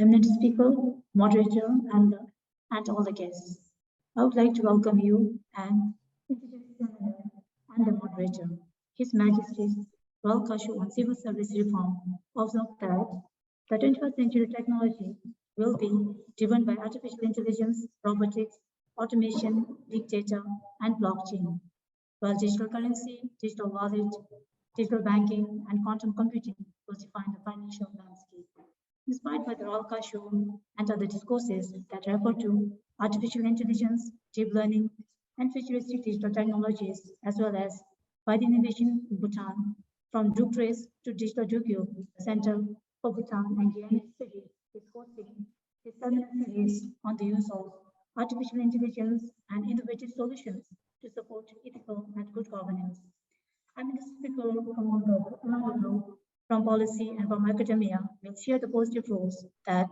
eminent speaker, moderator, and all the guests. I would like to welcome you and introduce the seminar and the moderator. His Majesty's Royal Kashu on Civil Service Reform observed that the 21st century technology will be driven by artificial intelligence, robotics, automation, big data, and blockchain, while digital currency, digital wallet, digital banking, and quantum computing will define the financial landscape. Inspired by the Royal Kashu and other discourses that refer to artificial intelligence, deep learning, and futuristic digital technologies, as well as by the innovation in Bhutan, from DruTrace to Digital DPhil, the Center for Bhutan and Guyana Studies is hosting a seminar series on the use of artificial intelligence and innovative solutions to support ethical and good governance. I'm the speaker from the group from policy and from academia will share the positive roles that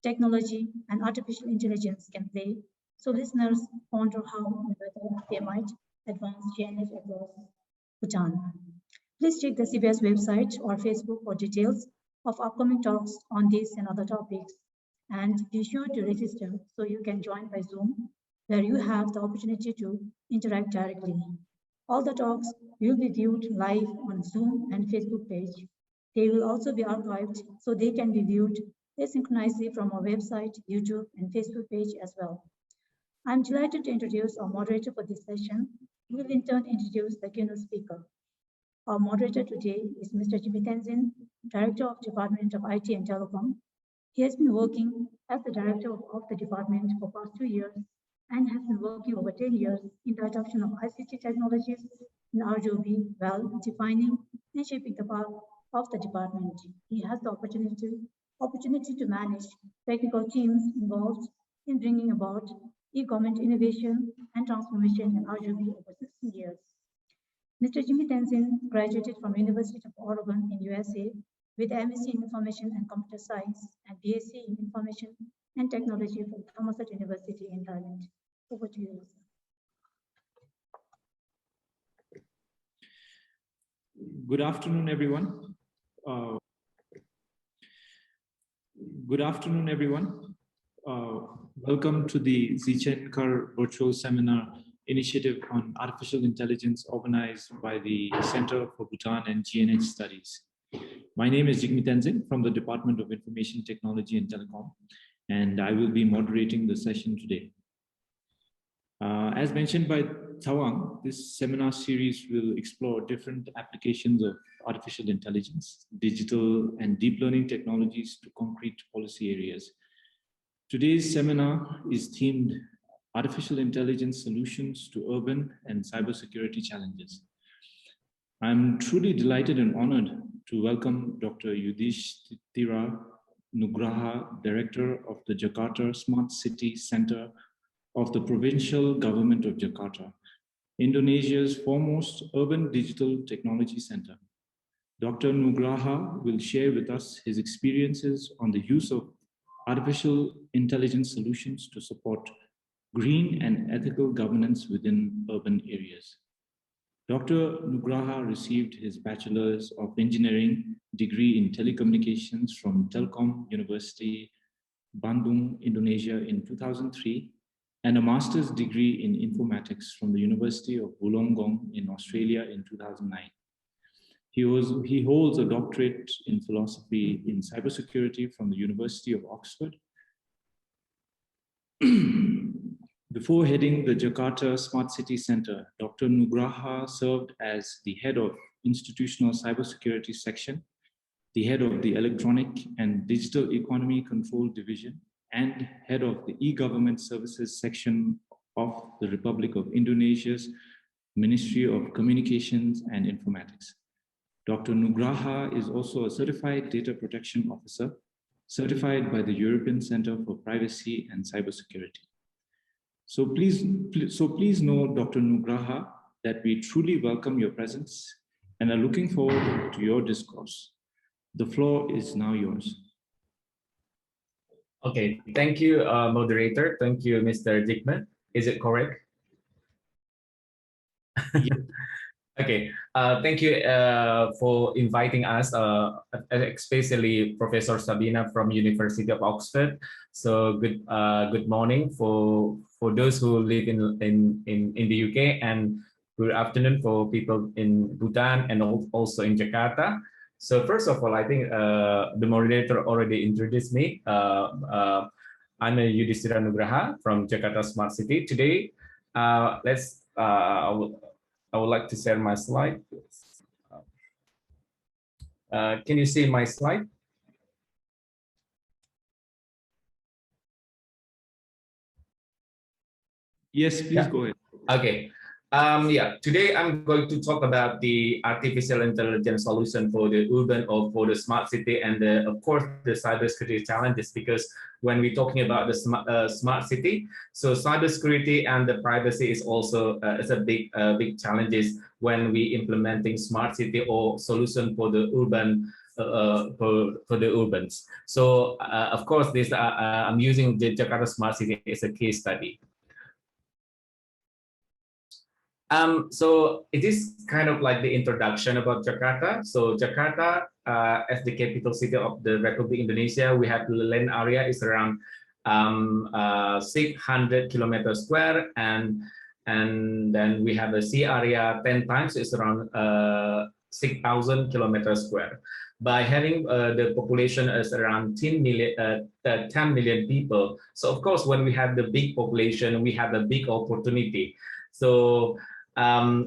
technology and artificial intelligence can play, so listeners ponder how and whether they might advance GNH across Bhutan. Please check the CBS website or Facebook for details of upcoming talks on these and other topics. And be sure to register so you can join by Zoom, where you have the opportunity to interact directly. All the talks will be viewed live on Zoom and Facebook page. They will also be archived so they can be viewed asynchronously from our website, YouTube, and Facebook page as well. I'm delighted to introduce our moderator for this session, who will in turn introduce the keynote speaker. Our moderator today is Mr. Jigme Tenzing, Director of Department of IT and Telecom. He has been working as the director of the department for past 2 years and has been working over 10 years in the adoption of ICT technologies in RGB while defining and shaping the path of the department. He has the opportunity to manage technical teams involved in bringing about e-government innovation and transformation in RGB over 16 years. Mr. Jigme Tenzing graduated from University of Wollongong in USA with MSc in Information and Computer Science and BSc in Information and Technology from Thammasat University in Thailand. Over to you, sir. Good afternoon, everyone. Welcome to the Zichenkar Virtual Seminar Initiative on Artificial Intelligence organized by the Center for Bhutan and GNH Studies. My name is Jigme Tenzing from the Department of Information Technology and Telecom, and I will be moderating the session today. As mentioned by Thawang, this seminar series will explore different applications of artificial intelligence, digital and deep learning technologies to concrete policy areas. Today's seminar is themed Artificial Intelligence Solutions to Urban and Cybersecurity Challenges. I'm truly delighted and honored to welcome Dr. Yudhistira Nugraha, Director of the Jakarta Smart City Center of the Provincial Government of Jakarta, Indonesia's foremost urban digital technology center. Dr. Nugraha will share with us his experiences on the use of artificial intelligence solutions to support green and ethical governance within urban areas. Dr. Nugraha received his Bachelor's of Engineering degree in Telecommunications from Telkom University, Bandung, Indonesia in 2003, and a Master's degree in Informatics from the University of Wollongong in Australia in 2009. He holds a doctorate in philosophy in cybersecurity from the University of Oxford. Before heading the Jakarta Smart City Center, Dr. Nugraha served as the head of Institutional Cybersecurity Section, the head of the Electronic and Digital Economy Control Division, and head of the E-Government Services Section of the Republic of Indonesia's Ministry of Communications and Informatics. Dr. Nugraha is also a certified data protection officer, certified by the European Center for Privacy and Cybersecurity. So please know, Dr. Nugraha, that we truly welcome your presence and are looking forward to your discourse. The floor is now yours. Okay, thank you, moderator. Thank you, Mr. Jigme. Is it correct? Yeah. Okay, thank you for inviting us, especially Professor Sabina from University of Oxford. So good morning for those who live in the UK, and good afternoon for people in Bhutan and also in Jakarta. So first of all, I think the moderator already introduced me. I'm a Yudhistira Nugraha from Jakarta Smart City. Today, I would like to share my slide. Can you see my slide? Yes, please go ahead. Okay. Yeah, today I'm going to talk about the artificial intelligence solution for the urban or for the smart city, and of course the cybersecurity challenges, because when we're talking about the smart city, so cybersecurity and the privacy is also is a big challenges when we implementing smart city or solution for the urban for the urbans. So of course this I'm using the Jakarta Smart City as a case study. So it is kind of like the introduction about Jakarta. So Jakarta, as the capital city of the Republic Indonesia, we have the land area is around 600 kilometers square, and then we have a sea area 10 times, it's around 6,000 kilometers square. By having the population is around 10 million people. So of course, when we have the big population, we have a big opportunity. So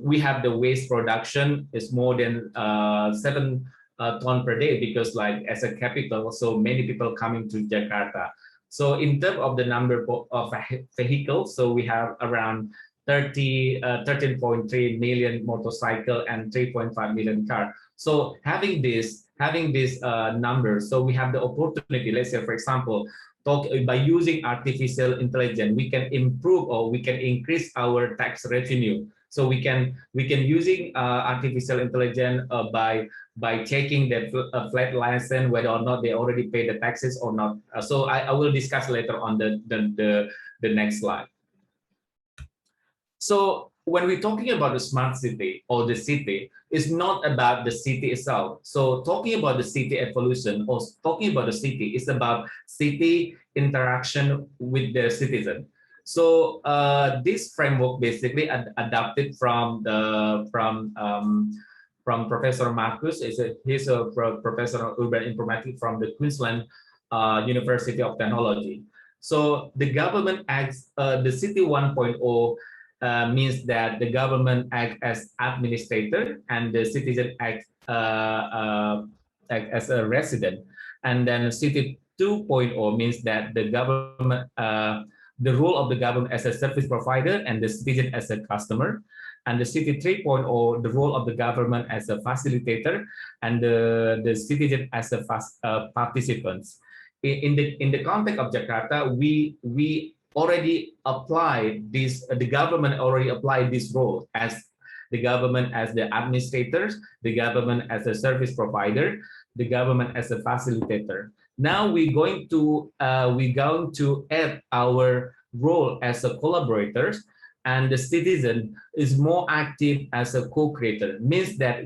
we have the waste production is more than 7 ton per day, because like as a capital, so many people coming to Jakarta. So in terms of the number of vehicles, so we have around 13.3 million motorcycle and 3.5 million car. So having this number, so we have the opportunity. Let's say, for example, by using artificial intelligence, we can improve or we can increase our tax revenue. So we can using artificial intelligence by checking the flat license, whether or not they already pay the taxes or not. So I will discuss later on the next slide. So when we're talking about the smart city or the city, it's not about the city itself. So talking about the city evolution or talking about the city is about city interaction with the citizen. So this framework basically adapted from Professor Marcus. He's a professor of urban informatics from the Queensland University of Technology. So the government acts, the city 1.0 means that the government acts as administrator and the citizen acts as a resident. And then city 2.0 means that the government, the role of the government as a service provider and the citizen as a customer. And the city 3.0, the role of the government as a facilitator and the citizen as a participants. In the context of Jakarta, we already applied this, the government already applied this role as the government as the administrators, the government as a service provider, the government as a facilitator. Now we're going to add our role as a collaborators, and the citizen is more active as a co-creator. Means that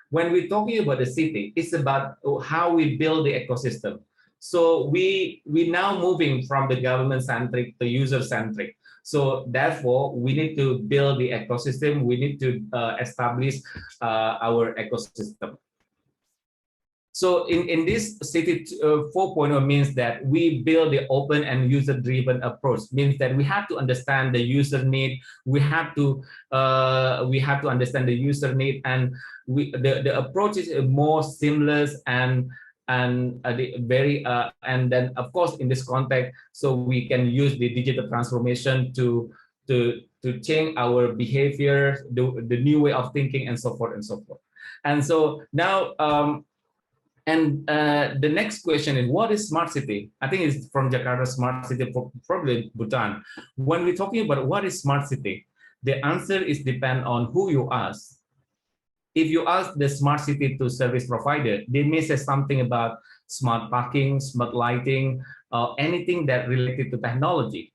when we're talking about the city, it's about how we build the ecosystem. So we now moving from the government centric to user centric. So therefore, we need to build the ecosystem. We need to establish our ecosystem. So in this city 4.0 means that we build the open and user-driven approach. Means that we have to understand the user need. We have to understand the user need, and the approach is more seamless and then of course in this context, so we can use the digital transformation to change our behavior, the new way of thinking, and so forth and so forth. And so now the next question is, what is smart city? I think it's from Jakarta Smart City, probably Bhutan. When we're talking about what is smart city, the answer is depend on who you ask. If you ask the smart city to service provider, they may say something about smart parking, smart lighting, anything that related to technology.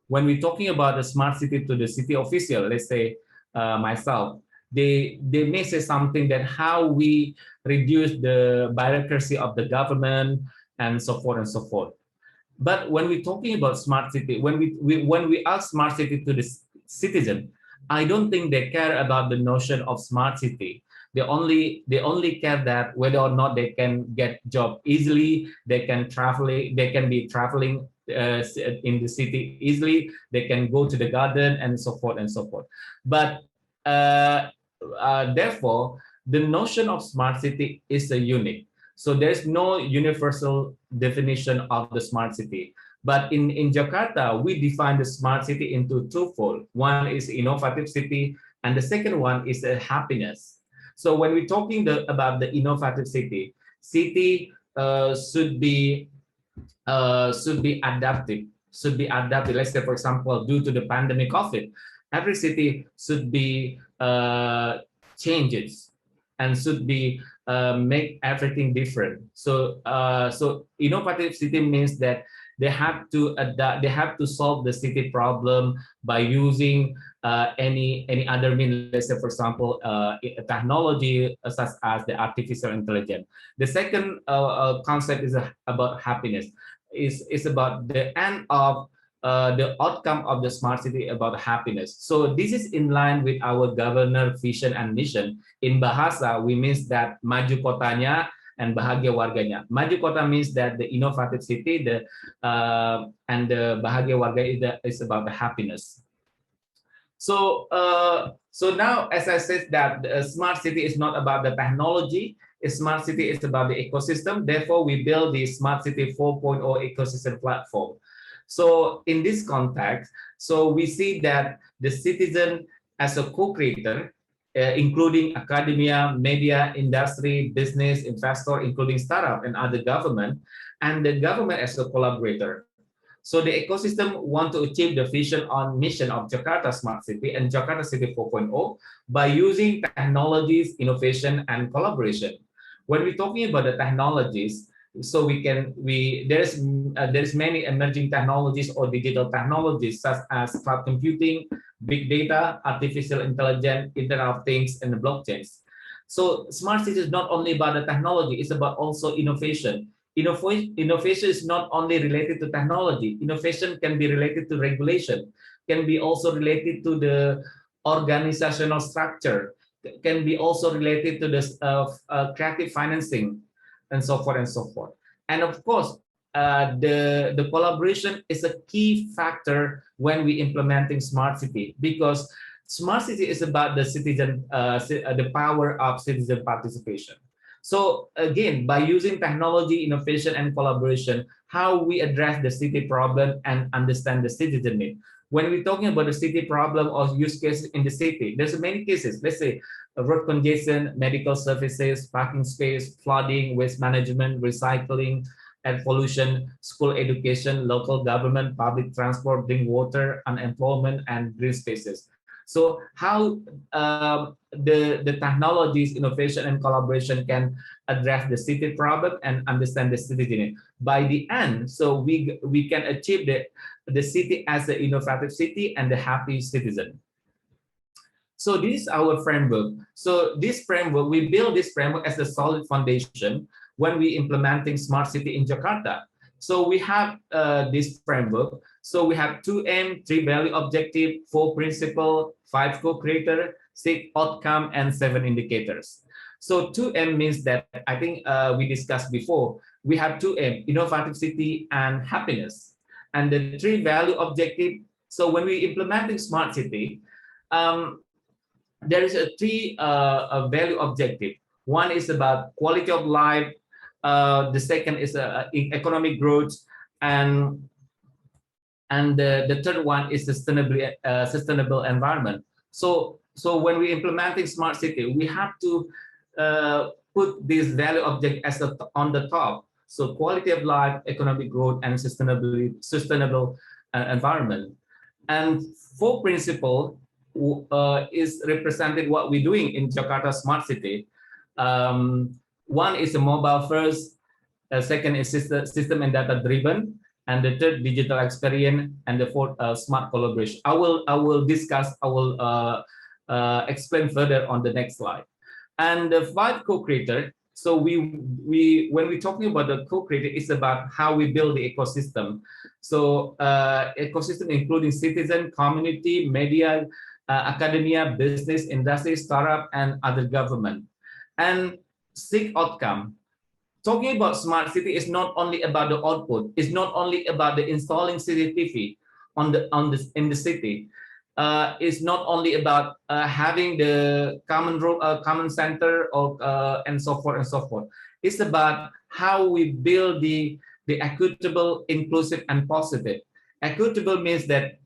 When we're talking about the smart city to the city official, let's say myself, they may say something that how we reduce the bureaucracy of the government and so forth and so forth. But when we're talking about smart city, when we ask smart city to the citizen, I don't think they care about the notion of smart city. They only care that whether or not they can get job easily, they can be traveling in the city easily, they can go to the garden and so forth and so forth. But therefore, the notion of smart city is a unique. So there's no universal definition of the smart city. But in Jakarta, we define the smart city into twofold. One is innovative city, and the second one is a happiness. So when we're talking about the innovative city, should be adaptive. Let's say, for example, due to the pandemic COVID, every city should be changes and should be make everything different. So innovative city means that they have to adapt, they have to solve the city problem by using any other means. Let's say, for example, technology such as the artificial intelligence. The second concept is about happiness. Is about the end of the outcome of the smart city about happiness. So this is in line with our governor vision and mission. In Bahasa, we means that maju kotanya and bahagia warganya. Maju kota means that the innovative city, and the bahagia warga is about the happiness. So now, as I said, that the smart city is not about the technology. A smart city is about the ecosystem. Therefore, we build the Smart City 4.0 ecosystem platform. So in this context, so we see that the citizen as a co-creator, including academia, media, industry, business, investor, including startup and other government, and the government as a collaborator. So the ecosystem want to achieve the vision on mission of Jakarta Smart City and Jakarta City 4.0 by using technologies, innovation, and collaboration. When we're talking about the technologies, so there's many emerging technologies or digital technologies such as cloud computing, big data, artificial intelligence, Internet of Things, and the blockchains. So smart city is not only about the technology; it's about also innovation. Innovation is not only related to technology. Innovation can be related to regulation, can be also related to the organizational structure, can be also related to the creative financing, and so forth and so forth. And of course, the collaboration is a key factor when we implementing smart city, because smart city is about the citizen, the power of citizen participation. So again, by using technology, innovation, and collaboration, how we address the city problem and understand the citizen need. When we're talking about the city problem or use cases in the city, there's many cases. Let's say road congestion, medical services, parking space, flooding, waste management, recycling, and pollution, school education, local government, public transport, drinking water, unemployment, and green spaces. So how the technologies, innovation, and collaboration can address the city problem and understand the city need. By the end, so we can achieve the city as the innovative city and the happy citizen. So this is our framework. So this framework, we build this framework as a solid foundation when we implementing smart city in Jakarta. So we have this framework. So we have 2 aim, 3 value objective, 4 principle, 5 co-creator, 6 outcome, and 7 indicators. So 2M means that I think we discussed before. We have 2M, innovative city and happiness. And the 3 value objective. So when we implementing smart city, there is a 3 value objective. One is about quality of life. The second is economic growth, and the third one is sustainable environment. So when we implementing smart city, we have to put this value object as on the top. So quality of life, economic growth, and sustainable environment. And 4 principle is represented what we're doing in Jakarta Smart City. One is a mobile first, second is system and data driven, and the third digital experience, and the fourth smart collaboration. I will discuss, I will explain further on the next slide. And the 5 co-creator. So when we're talking about the co-creator, it's about how we build the ecosystem. So ecosystem including citizen, community, media, academia, business, industry, startup, and other government. And 6 outcome. Talking about smart city is not only about the output. It's not only about the installing CCTV in the city. It's not only about having the common center or and so forth and so forth. It's about how we build the equitable, inclusive, and positive. Equitable means that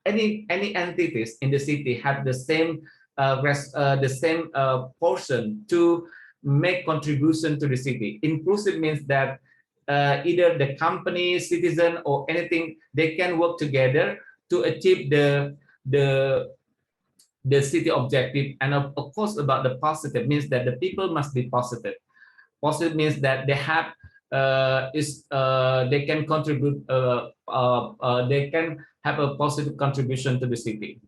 any entities in the city have the same portion to make contribution to the city. Inclusive means that either the company, citizen, or anything, they can work together to achieve the city objective. And of course, about the positive means that the people must be positive. Positive means that they have they can contribute. They can have a positive contribution to the city.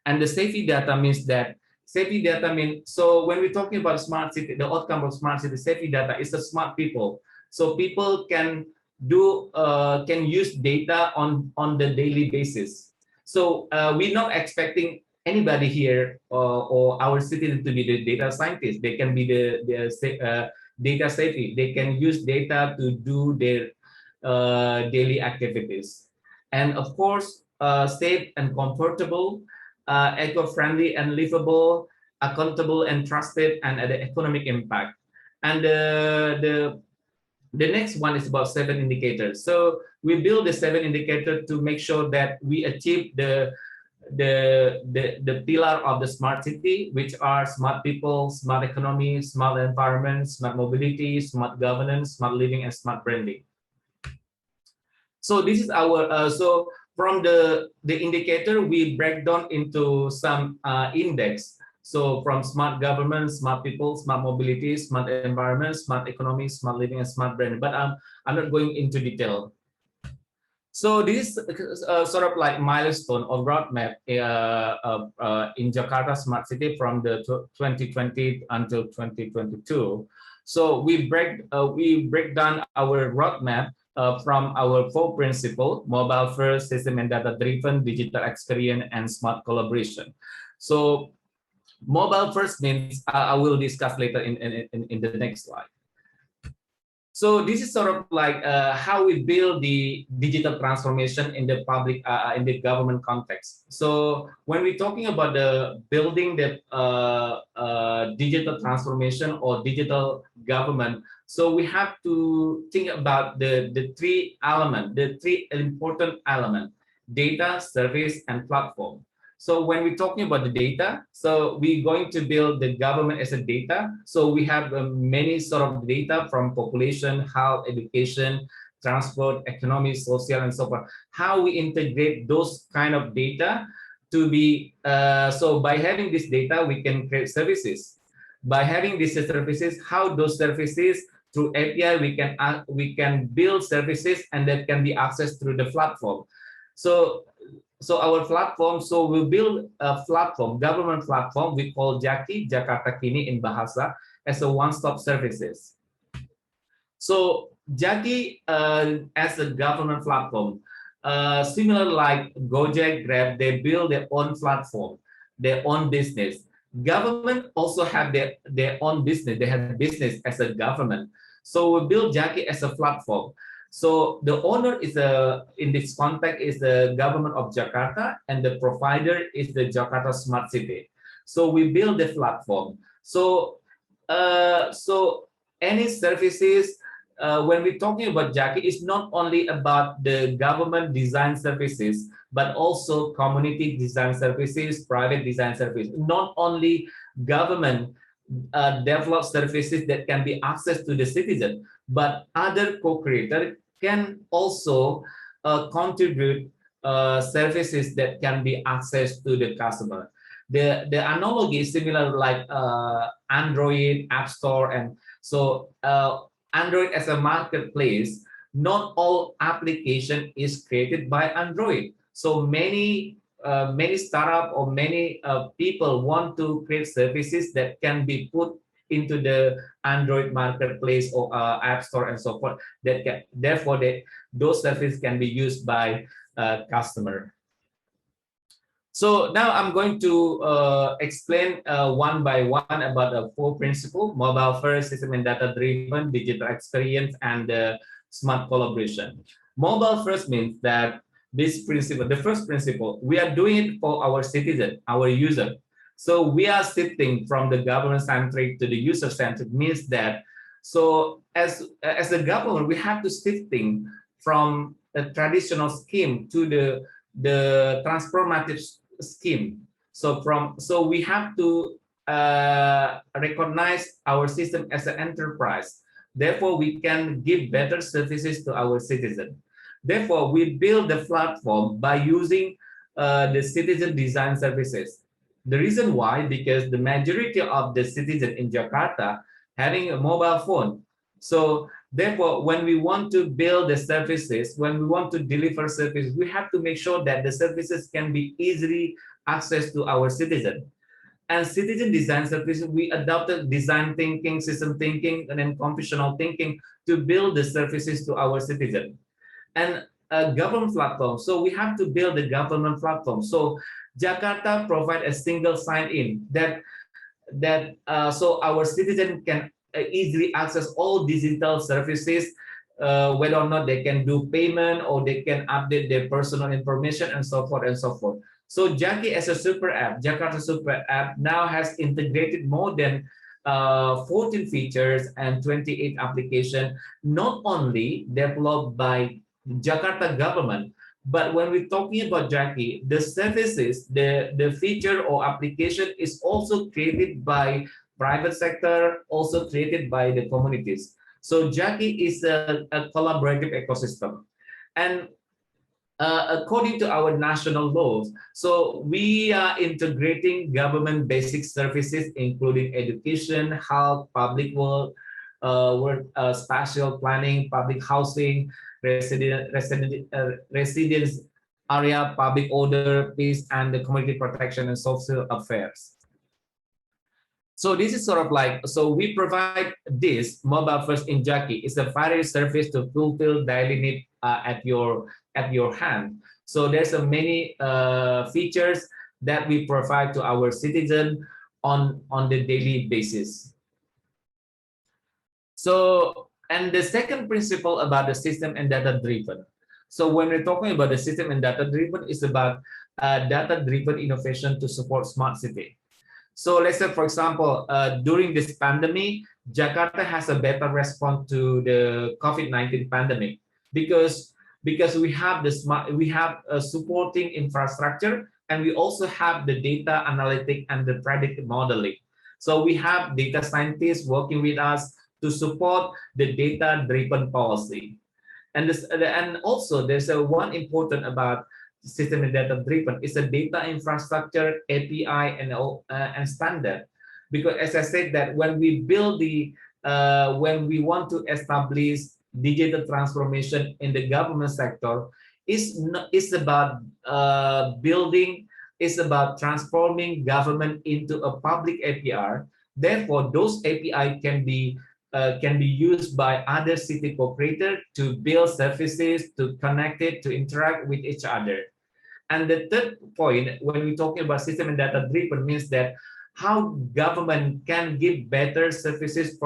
And the safety data means that safety data means, so when we're talking about smart city, the outcome of smart city safety data is the smart people. So people can use data on the daily basis. So we're not expecting anybody here or our citizens to be the data scientists. They can be the data safety. They can use data to do their daily activities. And of course, safe and comfortable, eco-friendly and livable, accountable and trusted, and the economic impact. And the next one is about 7 indicators. So we build the 7 indicators to make sure that we achieve the pillar of the smart city, which are smart people, smart economy, smart environment, smart mobility, smart governance, smart living, and smart branding. So this is our so from the indicator, we break down into some index. So from smart government, smart people, smart mobility, smart environment, smart economy, smart living, and smart brand. But I'm not going into detail. So this is sort of like milestone or roadmap in Jakarta Smart City from the 2020 until 2022. So we break down our roadmap from our 4 principles: mobile first, system and data driven, digital experience, and smart collaboration. So mobile first means I will discuss later in the next slide. So this is sort of like how we build the digital transformation in the public, in the government context. So when we're talking about the building the digital transformation or digital government, so we have to think about the 3 elements, the 3 important elements: data, service, and platform. So when we're talking about the data, so we're going to build the government as a data. So we have many sort of data from population, health, education, transport, economy, social, and so forth. How we integrate those kind of data to be, so by having this data, we can create services. By having these services, how those services through API, we can build services and that can be accessed through the platform. So our platform, so we build a platform, government platform, we call JAKI, Jakarta Kini in Bahasa, as a one-stop services. So JAKI as a government platform, similar like Gojek, Grab, they build their own platform, their own business. Government also have their own business, they have business as a government. So we build JAKI as a platform. So the owner is in this context is the government of Jakarta, and the provider is the Jakarta Smart City. So we build the platform. So any services when we're talking about JAKI, it's not only about the government design services, but also community design services, private design services. Not only government develop services that can be accessed to the citizen, but other co-creators can also contribute services that can be accessed to the customer. The analogy is similar like Android, App Store, and so Android as a marketplace, not all application is created by Android. So many many startup or many people want to create services that can be put into the Android marketplace or App Store and so forth. That can, therefore, those services can be used by customer. So now I'm going to explain one by one about the four principles: mobile first, system and data driven, digital experience, and smart collaboration. Mobile first means that this principle, the first principle, we are doing it for our citizen, our user. So we are shifting from the government centric to the user centric, means that, so as the government, we have to shifting from a traditional scheme to the transformative scheme. So we have to recognize our system as an enterprise. Therefore, we can give better services to our citizen. Therefore, we build the platform by using the citizen design services. The reason why, because the majority of the citizen in Jakarta having a mobile phone. So therefore, when we want to build the services, when we want to deliver services, we have to make sure that the services can be easily accessed to our citizen. And citizen design services, we adopted design thinking, system thinking, and then computational thinking to build the services to our citizen. And a government platform. So we have to build a government platform. So Jakarta provide a single sign-in so our citizen can easily access all digital services, whether or not they can do payment or they can update their personal information and so forth and so forth. So Jaki as a super app, Jakarta super app now has integrated more than 14 features and 28 applications, not only developed by Jakarta government, but when we're talking about Jaki, the services, the feature or application is also created by private sector, also created by the communities. So Jaki is a collaborative ecosystem. And according to our national laws, so we are integrating government basic services, including education, health, public work, spatial planning, public housing, residence area, public order, peace, and the community protection and social affairs. So this is sort of like, so we provide this mobile first in Jaki. It's a various service to fulfill daily need at your hand. So there's a many features that we provide to our citizen on the daily basis. So, and the second principle about the system and data driven. So when we're talking about the system and data driven, it's about data driven innovation to support smart city. So let's say, for example, during this pandemic, Jakarta has a better response to the COVID-19 pandemic because we have a supporting infrastructure, and we also have the data analytic and the predictive modeling. So we have data scientists working with us to support the data-driven policy. And also there's one important about system and data-driven is a data infrastructure, API, and standard. Because as I said, that when we build when we want to establish digital transformation in the government sector, it's about it's about transforming government into a public API. Therefore, those API can be used by other city operator to build services, to connect it, to interact with each other. And the third point, when we're talking about system and data driven, means that how government can give better services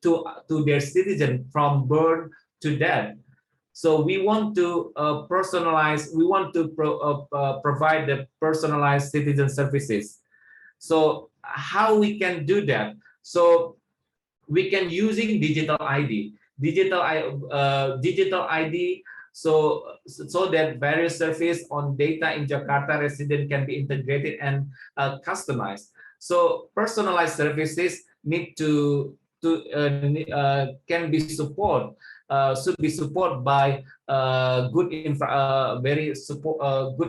to their citizens from birth to death. So we want to personalize, we want to provide the personalized citizen services. So how we can do that? So we can using digital ID, digital ID, so that various service on data in Jakarta resident can be integrated and customized. So personalized services need can be should be supported by good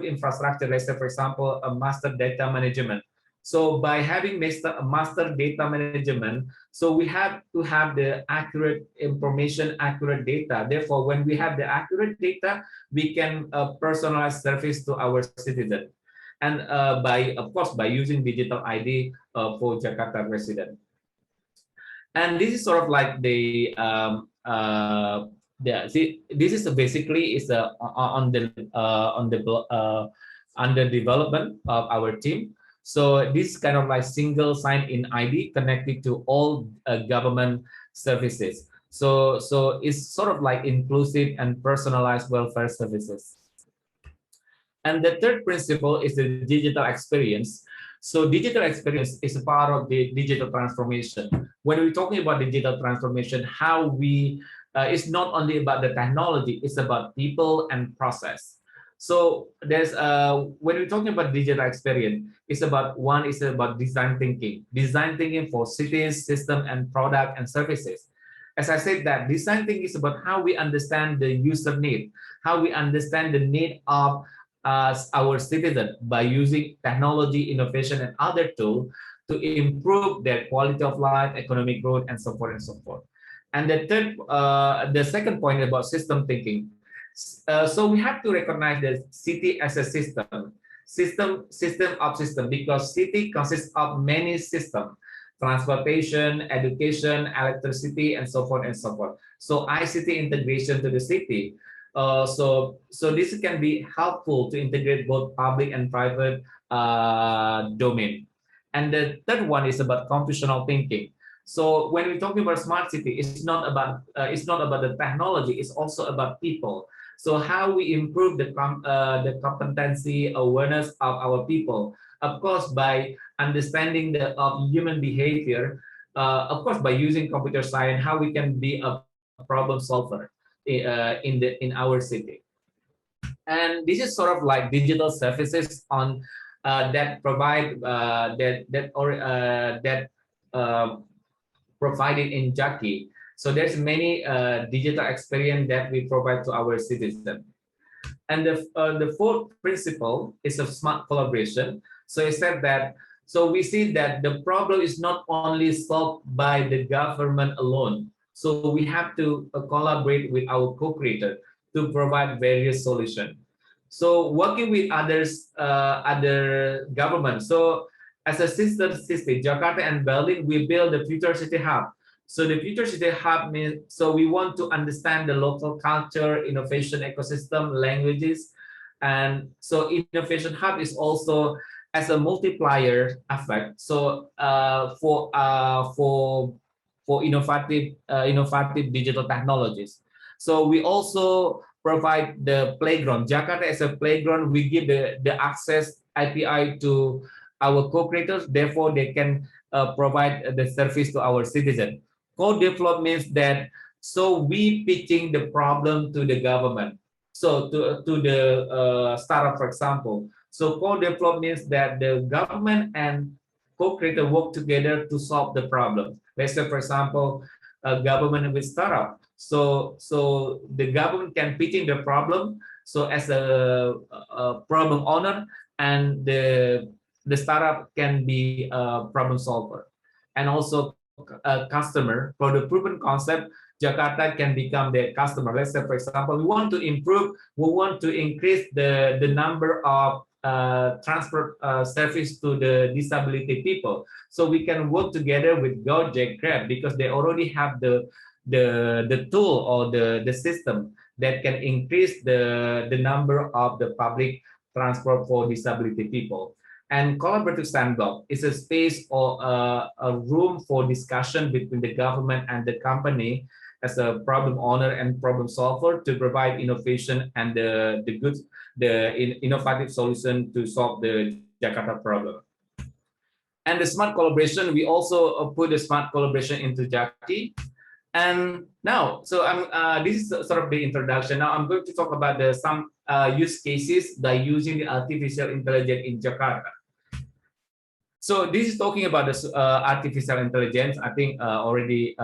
infrastructure. Let's say, for example, a master data management. So by having master data management, so we have to have the accurate information, accurate data. Therefore, when we have the accurate data, we can personalize service to our citizen. and of course, by using digital ID for Jakarta resident. And this is sort of like this is basically is on the under development of our team. So this is kind of like single sign-in ID connected to all government services. So it's sort of like inclusive and personalized welfare services. And the third principle is the digital experience. So digital experience is a part of the digital transformation. When we're talking about digital transformation, how we, it's not only about the technology, it's about people and process. So there's, when we're talking about digital experience, it's about, one is about design thinking for cities, system, and product and services. As I said, that design thinking is about how we understand the user need, how we understand the need of our citizens by using technology, innovation, and other tools to improve their quality of life, economic growth, and so forth and so forth. And the second point about system thinking. So we have to recognize the city as a system of system, because city consists of many systems: transportation, education, electricity, and so forth and so forth. So ICT integration to the city. So this can be helpful to integrate both public and private domain. And the third one is about computational thinking. So when we're talking about smart city, it's not about the technology. It's also about people. So how we improve the competency awareness of our people, of course, by understanding of human behavior, of course, by using computer science, how we can be a problem solver in our city. And this is sort of like digital services on that provide provided in Jaki. So there's many digital experience that we provide to our citizens. And the fourth principle is of smart collaboration. So it said that, so we see that the problem is not only solved by the government alone. So we have to collaborate with our co-creator to provide various solutions. So working with others, other governments. So as a sister city, Jakarta and Bandung, we build the Future City Hub. So the Future City Hub means, so we want to understand the local culture, innovation ecosystem, languages. And so Innovation Hub is also as a multiplier effect. So for innovative digital technologies. So we also provide the playground. Jakarta as a playground, we give the access API to our co-creators, therefore they can provide the service to our citizens. Co-develop means that, so we pitching the problem to the government. So to the startup, for example. So co-develop means that the government and co-creator work together to solve the problem. Let's say, for example, a government with startup. So the government can pitch in the problem. So as a problem owner, and the startup can be a problem solver. And also a customer. For the proven concept, Jakarta can become the customer. Let's say, for example, we want to increase the number of transport service to the disability people. So we can work together with Gojek, Grab, because they already have the tool or the system that can increase the number of the public transport for disability people. And collaborative sandbox is a space or a room for discussion between the government and the company as a problem owner and problem solver to provide innovation and the innovative solution to solve the Jakarta problem. And the smart collaboration, we also put the smart collaboration into Jaki. And now, so this is sort of the introduction. Now I'm going to talk about some use cases by using the artificial intelligence in Jakarta. So this is talking about the artificial intelligence. I think already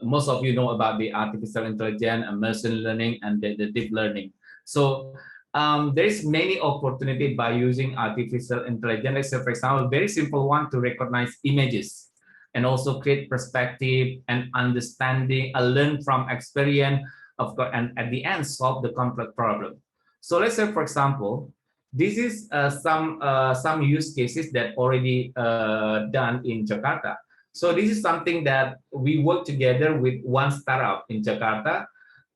most of you know about the artificial intelligence and machine learning and the deep learning. So there is many opportunity by using artificial intelligence. Let's say, for example, very simple one, to recognize images and also create perspective and understanding, learn from experience, of course, and at the end solve the complex problem. So let's say, for example, this is some use cases that already done in Jakarta. So this is something that we work together with one startup in Jakarta.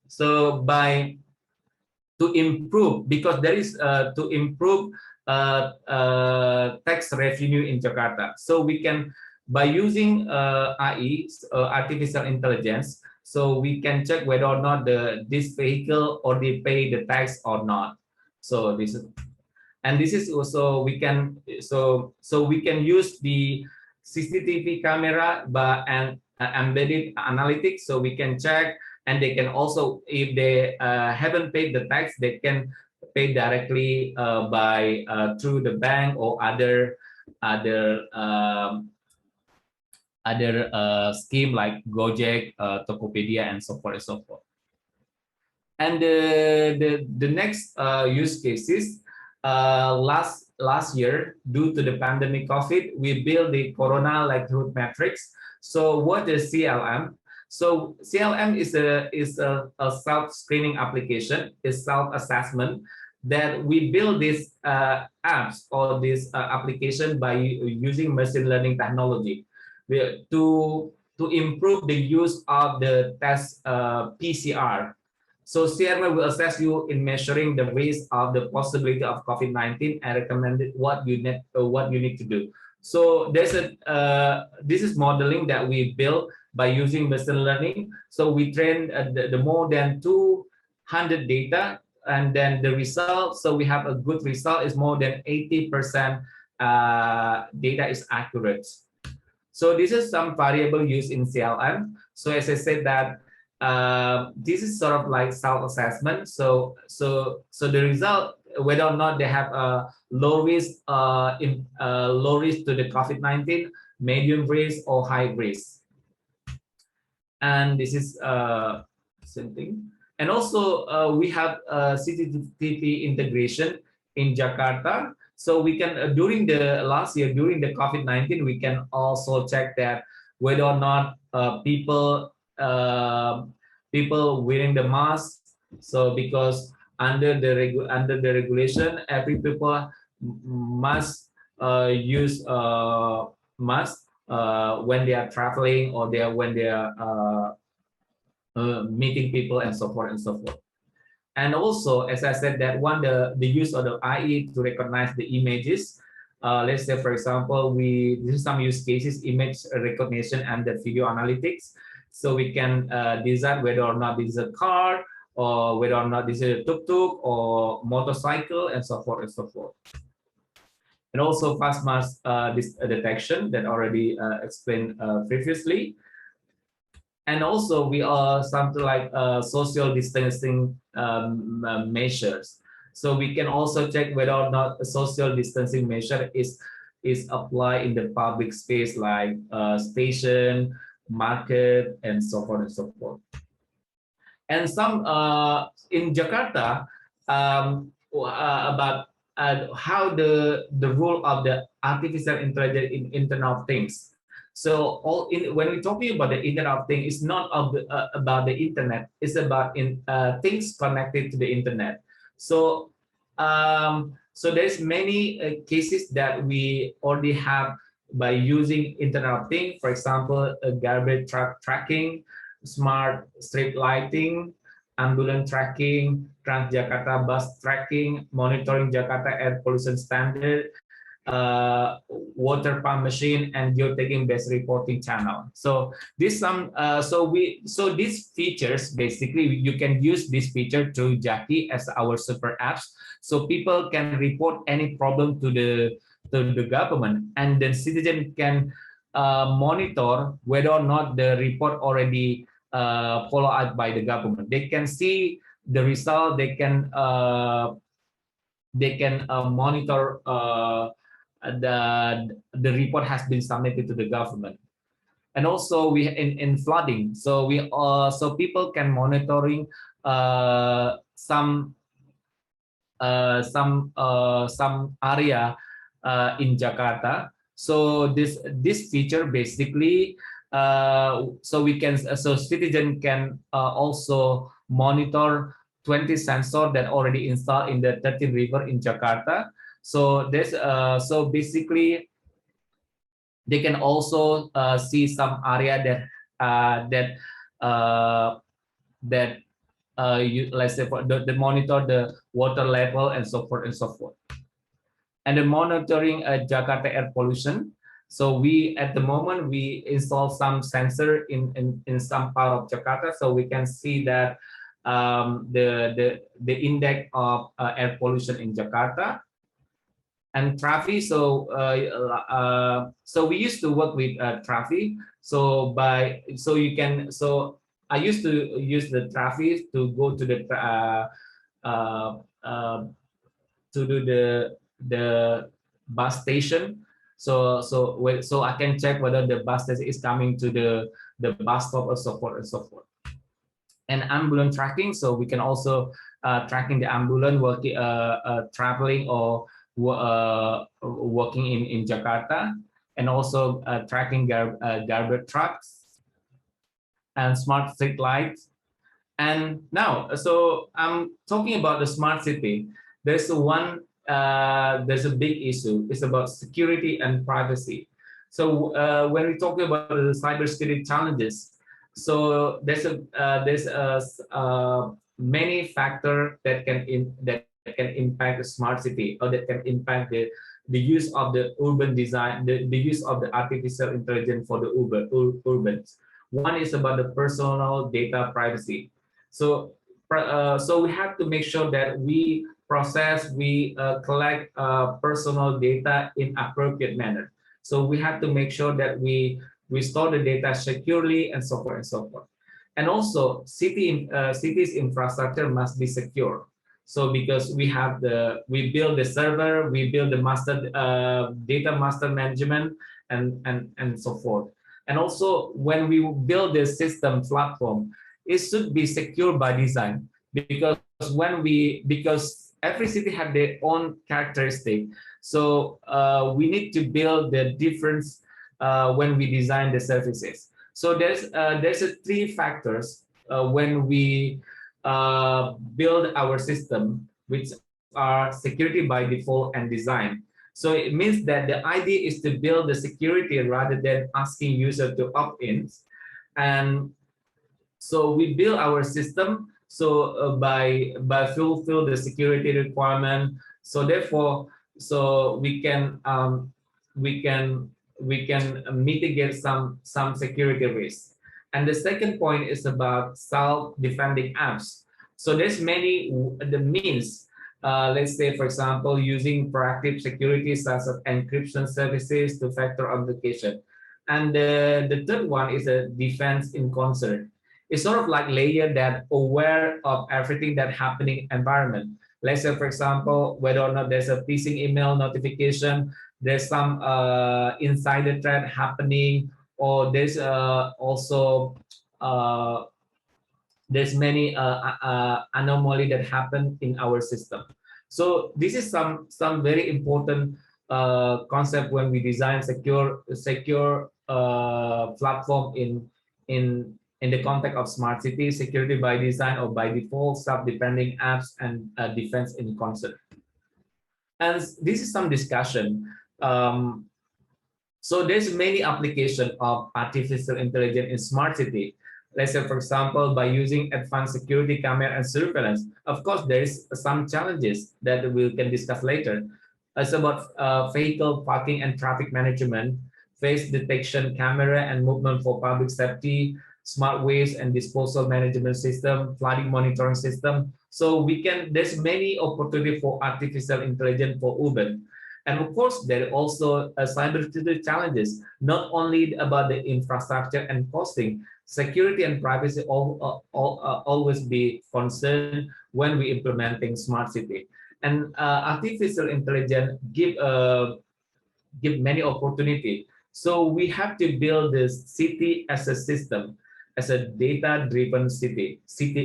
So to improve, because there is to improve tax revenue in Jakarta. So we can, by using AI, artificial intelligence, so we can check whether or not this vehicle already pay the tax or not. So this is, and this is also we can we can use the CCTV camera and embedded analytics, so we can check, and they can also, if they haven't paid the tax, they can pay directly by through the bank or other scheme like Gojek, Tokopedia, and so forth and so forth. And the next use cases, last year, due to the pandemic COVID, we built the Corona Likelihood Matrix. So what is CLM? So CLM is a self-screening application, is self-assessment, that we build these apps or this application by using machine learning technology to improve the use of the test PCR. So CRM will assess you in measuring the risk of the possibility of COVID-19 and recommended what you need to do. So there's this is modeling that we built by using machine learning. So we trained the more than 200 data, and then the result. So we have a good result is more than 80% data is accurate. So this is some variable used in CLM. So as I said that this is sort of like self-assessment. So the result, whether or not they have a low risk to the COVID-19, medium risk, or high risk. And this is same thing. And also we have CCTV integration in Jakarta. So we can during the last year, during the COVID-19, we can also check that whether or not people wearing the mask. So because under the regulation, every people must use mask when they are traveling, or when they are meeting people, and so forth and so forth. And also, as I said, that the use of the AI to recognize the images. Let's say, for example, this is some use cases, image recognition and the video analytics. So we can decide whether or not this is a car, or whether or not this is a tuk-tuk or motorcycle, and so forth and so forth. And also fast mask detection that already explained previously. And also we are something like social distancing measures. So we can also check whether or not a social distancing measure is applied in the public space, like station, market, and so forth and so forth. And some in Jakarta about how the role of the artificial intelligence in Internet of Things. So when we're talking about the Internet of Things, it's not about the internet. It's about things connected to the internet. So there's many cases that we already have by using Internet of Things. For example, garbage truck tracking, smart street lighting, ambulance tracking, Transjakarta bus tracking, monitoring Jakarta air pollution standard, water pump machine, and geotagging based reporting channel. So these features, basically you can use this feature to Jaki as our super apps, so people can report any problem to the government, and then citizen can monitor whether or not the report already followed up by the government. They can see the result. They can monitor the report has been submitted to the government. And also we in flooding, so people can monitoring some area in Jakarta. So this feature basically so citizen can also monitor 20 sensor that already installed in the 13 river in Jakarta. So this, so basically, they can also see some area that let's say for the monitor the water level and so forth and so forth. And the monitoring Jakarta air pollution. So we at the moment we install some sensor in some part of Jakarta, so we can see that the index of air pollution in Jakarta. And traffic, so so we used to work with traffic. So I used to use the traffic to go to the to do the bus station. So I can check whether the bus station is coming to the bus stop or so forth and so forth. And ambulance tracking, so we can also tracking the ambulance working traveling or working in Jakarta, and also tracking garbage trucks and smart street lights. And now, so I'm talking about the smart city. There's a big issue. It's about security and privacy. So when we talk about the cybersecurity challenges, so there's many factors that can impact the smart city, or that can impact the use of the urban design, the use of the artificial intelligence for the urbans. One is about the personal data privacy. So we have to make sure that we collect personal data in appropriate manner. So we have to make sure that we store the data securely and so forth and so forth. And also cities infrastructure must be secure. So because we build the server, we build the data master management and so forth. And also when we build the system platform, it should be secure by design, because every city have their own characteristic. So we need to build the difference when we design the services. So there's three factors when we build our system, which are security by default and design. So it means that the idea is to build the security rather than asking user to opt in. And so we build our system so by fulfill the security requirement. So therefore, so we can mitigate some security risks. And the second point is about self-defending apps. So there's many the means. Let's say, for example, using proactive security such as encryption services to factor authentication. And the third one is a defense in concert. It's sort of like layer that aware of everything that happening environment. Let's say, for example, whether or not there's a phishing email notification, there's some insider threat happening, or there's also there's many anomaly that happen in our system. So this is some very important concept when we design secure platform in the context of smart city, security by design or by default, self-depending apps, and defense in concert. And this is some discussion. So there's many application of artificial intelligence in smart city. Let's say, for example, by using advanced security camera and surveillance. Of course, there is some challenges that we can discuss later. It's about vehicle parking and traffic management, face detection camera and movement for public safety, smart waste and disposal management system, flooding monitoring system. So there's many opportunity for artificial intelligence for urban. And of course, there are also cybersecurity challenges, not only about the infrastructure and costing. Security and privacy always be concerned when we implementing smart city. And artificial intelligence give many opportunity. So we have to build this city as a system, as a data-driven city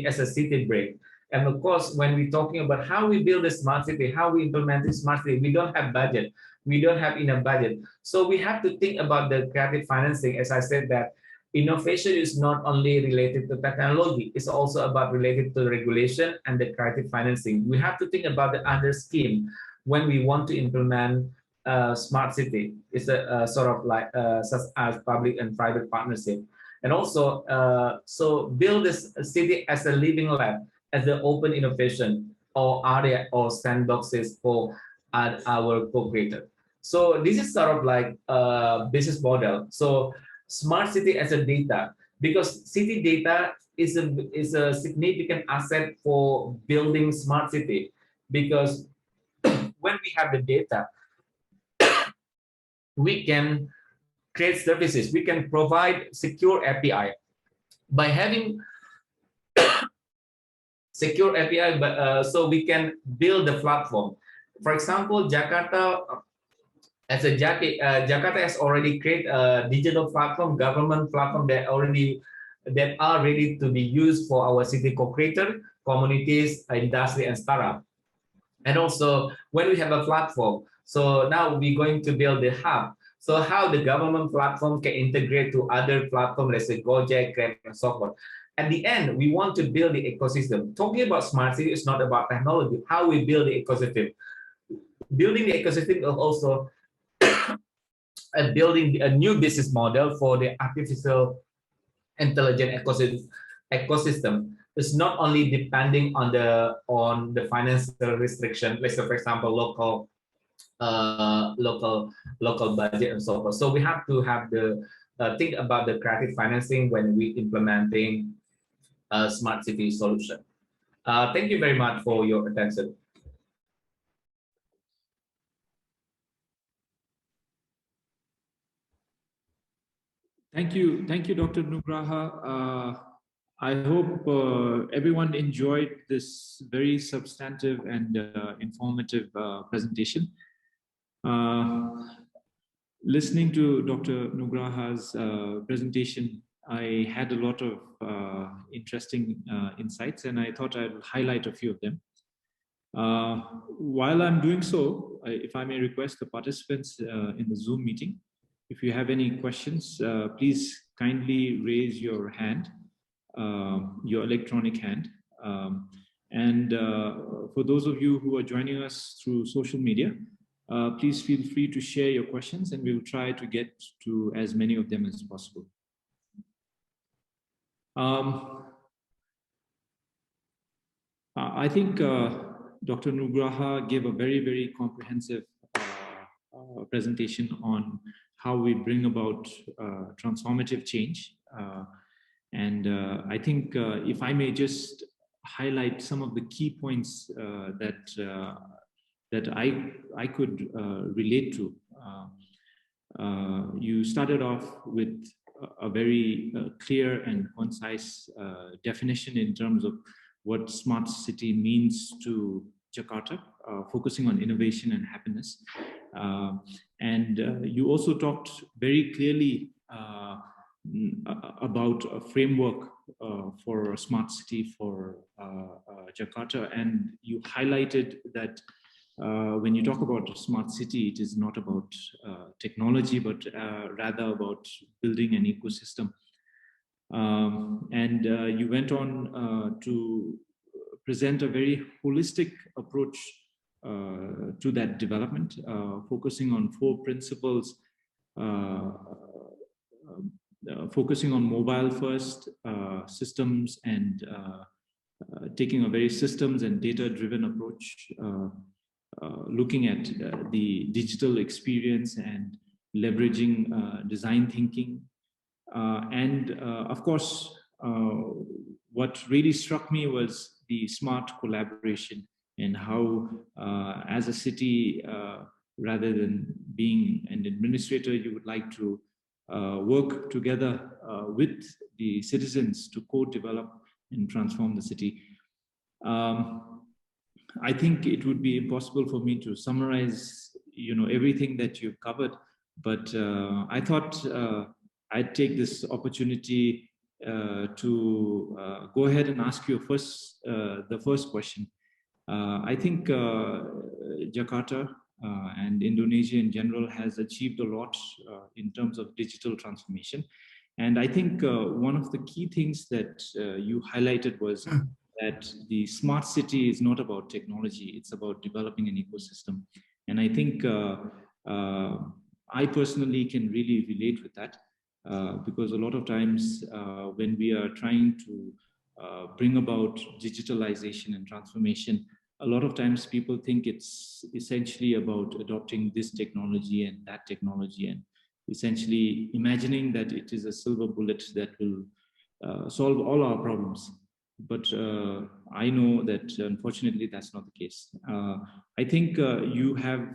as a city brain. And of course, when we're talking about how we build a smart city, how we implement the smart city, we don't have budget. We don't have enough budget. So we have to think about the creative financing. As I said that innovation is not only related to technology, it's also about related to regulation and the creative financing. We have to think about the other scheme when we want to implement smart city. It's a sort of like such as public and private partnership. And also, so build this city as a living lab, as an open innovation or area or sandboxes for our co-creator. So this is sort of like a business model. So smart city as a data, because city data is a significant asset for building smart city, because when we have the data, we can create services, we can provide secure API. By having secure API, so we can build the platform. For example, Jakarta Jakarta has already created a digital platform, government platform that are ready to be used for our city co-creator, communities, industry, and startup. And also, when we have a platform, so now we're going to build the hub. So how the government platform can integrate to other platforms, let's say Gojek, Grab, and so forth. At the end, we want to build the ecosystem. Talking about smart city is not about technology. How we build the ecosystem. Building the ecosystem is also building a new business model for the artificial intelligent ecosystem. It's not only depending on the financial restriction, like so for example local budget and so forth. So we have to have the think about the creative financing when we implementing a smart city solution. Thank you very much for your attention. Thank you, Dr. Nugraha. I hope everyone enjoyed this very substantive and informative presentation. Listening to Dr. Nugraha's presentation, I had a lot of interesting insights, and I thought I'd highlight a few of them. While I'm doing so, if I may request the participants in the Zoom meeting, if you have any questions, please kindly raise your hand, your electronic hand. And for those of you who are joining us through social media, please feel free to share your questions, and we will try to get to as many of them as possible. I think Dr. Nugraha gave a very, very comprehensive presentation on how we bring about transformative change. And I think if I may just highlight some of the key points that I could relate to. You started off with a very clear and concise definition in terms of what smart city means to Jakarta, focusing on innovation and happiness. And you also talked very clearly about a framework for a smart city for Jakarta, and you highlighted that when you talk about a smart city, it is not about technology, but rather about building an ecosystem. And you went on to present a very holistic approach to that development, focusing on 4 principles, focusing on mobile first systems and taking a very systems and data driven approach, looking at the digital experience and leveraging design thinking. And of course, what really struck me was the smart collaboration and how as a city, rather than being an administrator, you would like to work together with the citizens to co-develop and transform the city. I think it would be impossible for me to summarize, everything that you've covered, but I thought I'd take this opportunity to go ahead and ask you the first question. I think Jakarta and Indonesia in general has achieved a lot in terms of digital transformation. And I think one of the key things that you highlighted was that the smart city is not about technology, it's about developing an ecosystem. And I think I personally can really relate with that because a lot of times when we are trying to bring about digitalization and transformation, a lot of times people think it's essentially about adopting this technology and that technology and essentially imagining that it is a silver bullet that will solve all our problems. But I know that unfortunately that's not the case. I think you have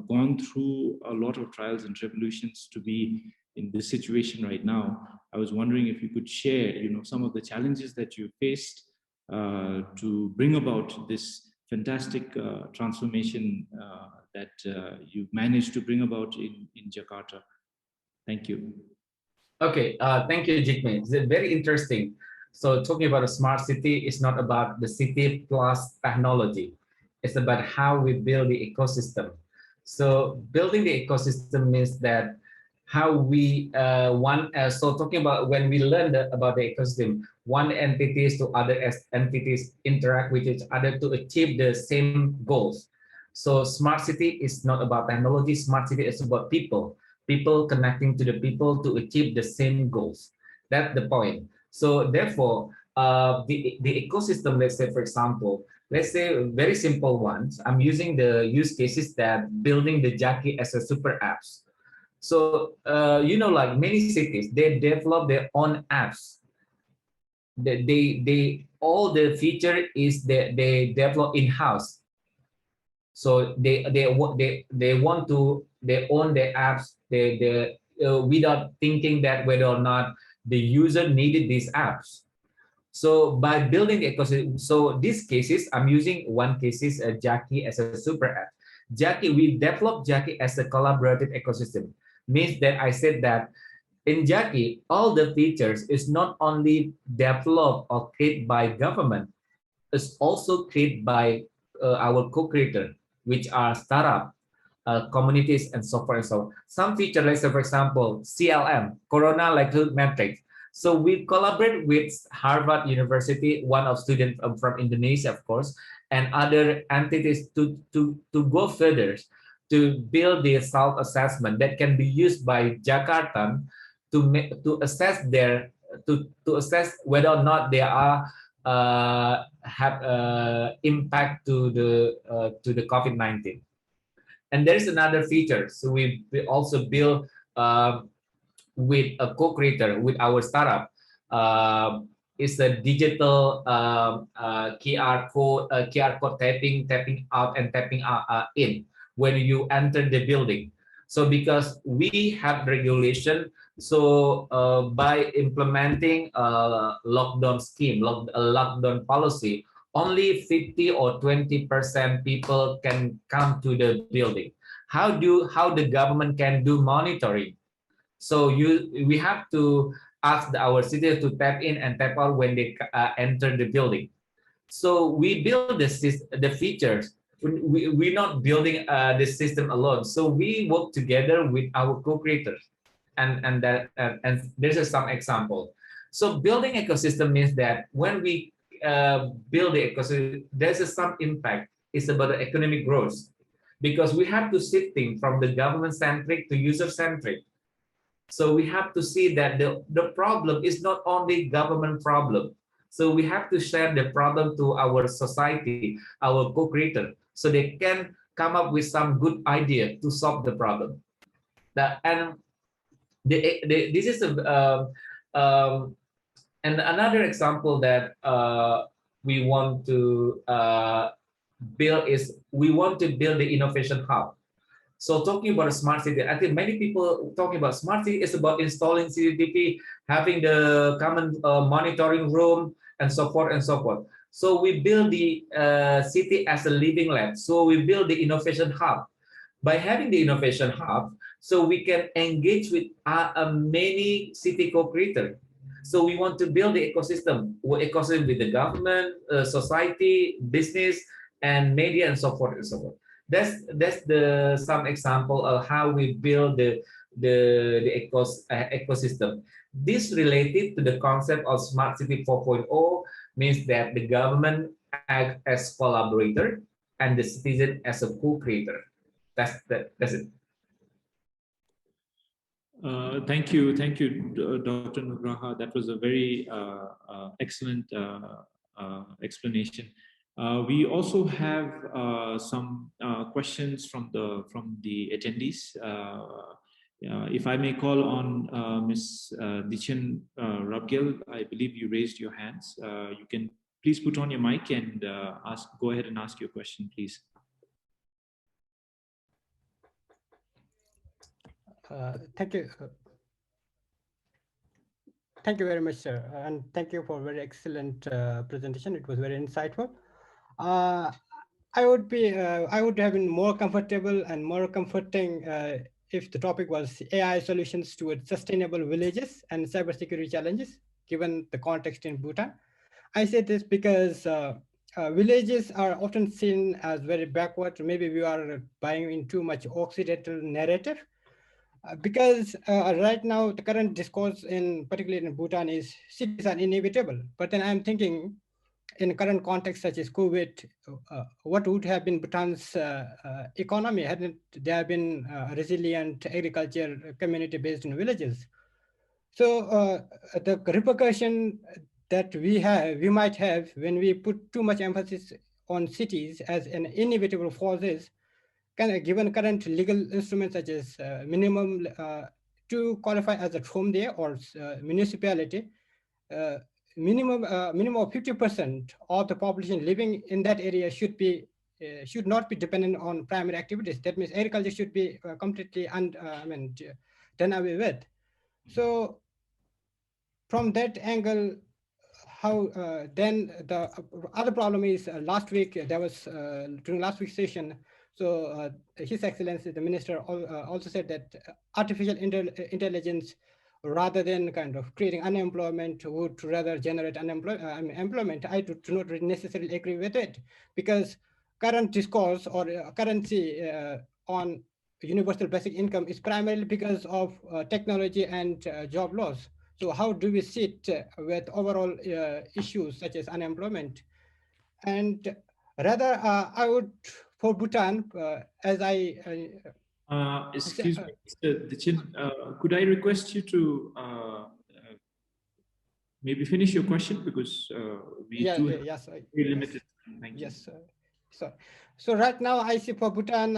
gone through a lot of trials and tribulations to be in this situation right now. I was wondering if you could share, some of the challenges that you faced to bring about this fantastic transformation that you've managed to bring about in Jakarta. Thank you. Okay, thank you, Jigme. It's very interesting. So talking about a smart city is not about the city plus technology. It's about how we build the ecosystem. So building the ecosystem means that how we so talking about when we learn about the ecosystem, one entities to other entities interact with each other to achieve the same goals. So smart city is not about technology. Smart city is about people connecting to the people to achieve the same goals. That's the point. So therefore, the ecosystem, let's say, for example, let's say very simple ones. I'm using the use cases that building the Jaki as a super apps. So, like many cities, they develop their own apps. They all the feature is that they develop in-house. So they want to, they own their apps, without thinking that whether or not the user needed these apps. So by building the ecosystem, so these cases, I'm using one case is Jaki as a super app. Jaki, we developed Jaki as a collaborative ecosystem. Means that I said that in Jaki, all the features is not only developed or created by government, it's also created by our co-creator, which are startup, communities, and so forth and so on. Some feature, let's say, for example, CLM, Corona Likelihood Matrix. So we collaborate with Harvard University, one of students from Indonesia, of course, and other entities to go further, to build the self-assessment that can be used by Jakartan to assess their to assess whether or not they are have impact to the COVID-19. And there is another feature. So we also build with a co-creator with our startup. It's a digital QR code tapping out and tapping in when you enter the building. So because we have regulation, so by implementing a lockdown scheme, a lockdown policy, only 50 or 20% people can come to the building. How the government can do monitoring? So we have to ask our citizens to tap in and tap out when they enter the building. So we build the features. We're not building the system alone. So we work together with our co-creators, and there's some example. So building ecosystem means that when we build the ecosystem, there's some impact. It's about the economic growth, because we have to shifting from the government centric to user centric. So we have to see that the problem is not only government problem. So we have to share the problem to our society, our co-creator, so they can come up with some good idea to solve the problem. And this is and another example that we want to build is we want to build the innovation hub. So talking about a smart city, I think many people talking about smart city is about installing CCTV, having the common monitoring room, and so forth and so forth. So we build the city as a living lab. So we build the innovation hub. By having the innovation hub, so we can engage with many city co-creators. So we want to build the ecosystem with the government, society, business, and media, and so forth and so forth. That's some example of how we build the ecosystem. This related to the concept of Smart City 4.0 means that the government acts as collaborator and the citizen as a co-creator. That's it. Thank you, Dr. Nugraha. That was a very excellent explanation. We also have some questions from the attendees. If I may call on Ms. Dichen Rabgil, I believe you raised your hands. You can please put on your mic and go ahead and ask your question, please. Thank you. Thank you very much, sir, and thank you for very excellent presentation. It was very insightful. I would have been more comfortable and more comforting if the topic was AI solutions towards sustainable villages and cybersecurity challenges, given the context in Bhutan. I say this because villages are often seen as very backward. Maybe we are buying in too much Occidental narrative. Because right now the current discourse particularly in Bhutan is cities are inevitable. But then I'm thinking in current context such as COVID, what would have been Bhutan's economy hadn't there been resilient agriculture community based in villages? So the repercussion that we might have when we put too much emphasis on cities as an inevitable forces, given current legal instruments such as minimum to qualify as a home there or municipality, minimum of 50% of the population living in that area should not be dependent on primary activities. That means agriculture should be completely done away with. So from that angle, how then the other problem is last week there was during last week's session. So His Excellency, the Minister also said that artificial intelligence, rather than kind of creating unemployment, would rather generate employment. I do not really necessarily agree with it, because current discourse or currency on universal basic income is primarily because of technology and job loss. So how do we sit with overall issues such as unemployment? And rather, I would, for Bhutan, as I... excuse me, Mr. Dichin, could I request you to maybe finish your question, because we do have very limited time. Thank you. Yes, so right now I see for Bhutan,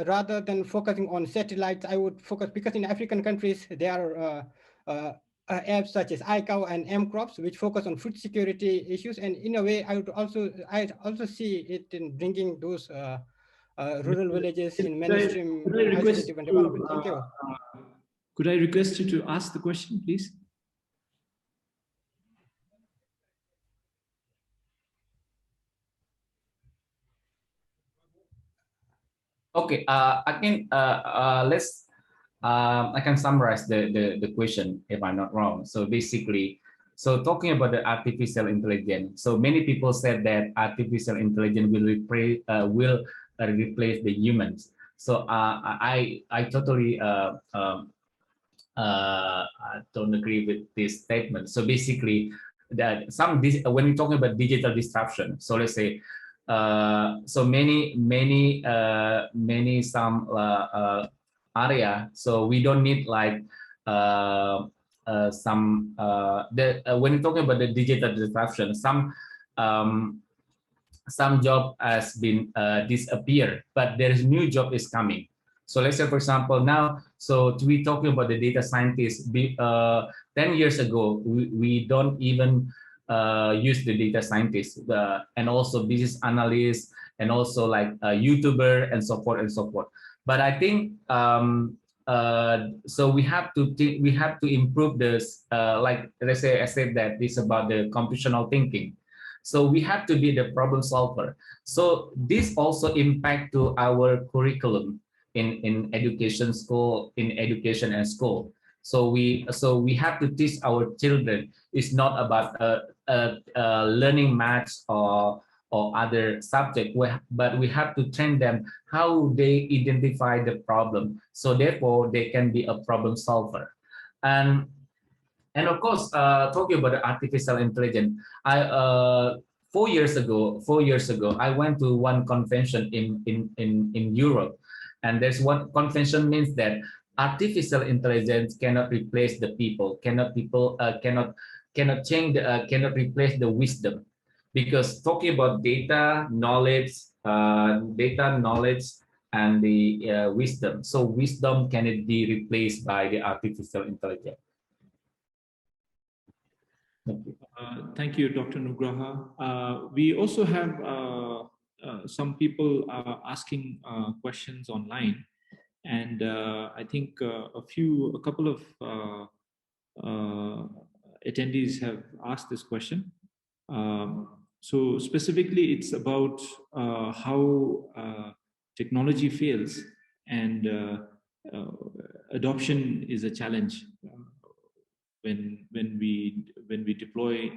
rather than focusing on satellites, I would focus, because in African countries, there are apps such as iCow and M-Crops, which focus on food security issues. And in a way, I also see it in bringing those rural villages in mainstream development. Thank you. Could I request you to ask the question, please? Okay, I think I can summarize the question if I'm not wrong. So basically, so talking about the artificial intelligence, so many people said that artificial intelligence will replace the humans. So I totally don't agree with this statement. So basically, that when we're talking about digital disruption, so let's say so many some area, so we don't need like when you're talking about the digital disruption, some job has been disappeared, but there is new job is coming. So let's say, for example, now, so to be talking about the data scientists, 10 years ago, we don't even use the data scientists, and also business analysts, and also like a YouTuber, and so forth and so forth. But I think so we have to improve this. Like let's say I said that this about the computational thinking. So we have to be the problem solver. So this also impact to our curriculum in education and school. So we have to teach our children. It's not about learning maths or other subject, but we have to train them how they identify the problem. So therefore, they can be a problem solver. And And of course, talking about the artificial intelligence, I 4 years ago, I went to one convention in Europe, and there's one convention means that artificial intelligence cannot replace the people, cannot change, cannot replace the wisdom, because talking about data knowledge and the wisdom. So wisdom cannot be replaced by the artificial intelligence. Thank you, Dr. Nugraha. We also have some people asking questions online, and I think a couple of attendees have asked this question. So specifically, it's about how technology fails and adoption is a challenge when we deploy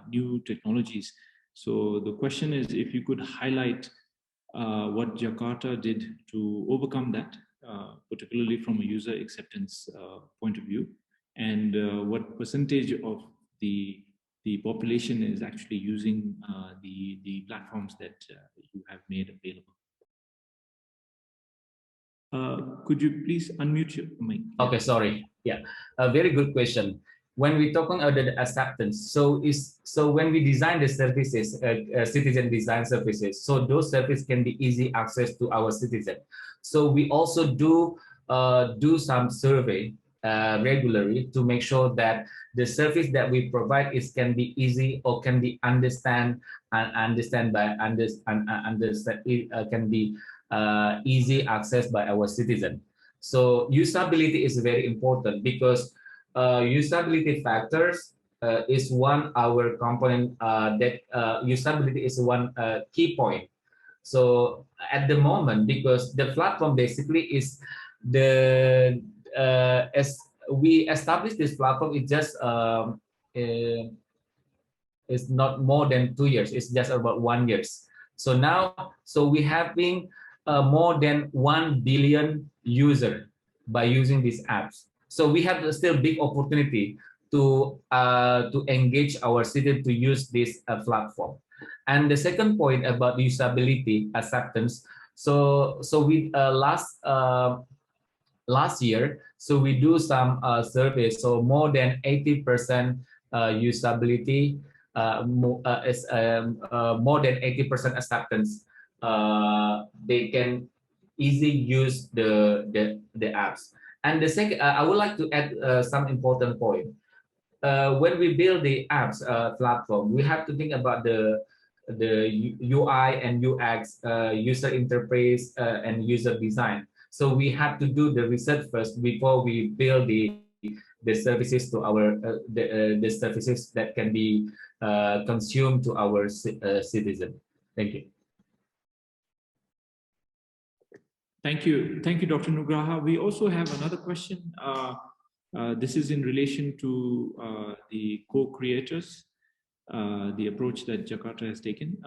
new technologies. So the question is, if you could highlight what Jakarta did to overcome that, particularly from a user acceptance point of view, and what percentage of the population is actually using the platforms that you have made available. Could you please unmute your mic? Okay, sorry. Yeah, a very good question. When we talking about the acceptance, so when we design the services, citizen design services, so those services can be easy access to our citizen. So we also do some survey regularly to make sure that the service that we provide can be easy or can be can be easy access by our citizen. So usability is very important, because usability factors is one our component that usability is one key point. So at the moment, because the platform basically is the as we established this platform, it just it's not more than 2 years, it's just about 1 year. So now, so we having more than 1 billion user by using these apps. So we have still big opportunity to engage our citizens to use this platform. And the second point about usability acceptance. So we last year, so we do some surveys. So more than 80% usability, more than 80% acceptance. They can easily use the apps. And the second, I would like to add some important point. When we build the apps platform, we have to think about the UI and UX, user interface, and user design. So we have to do the research first before we build the services to our the services that can be consumed to our citizen. Thank you. Thank you, Dr. Nugraha. We also have another question. This is in relation to the co-creators, the approach that Jakarta has taken.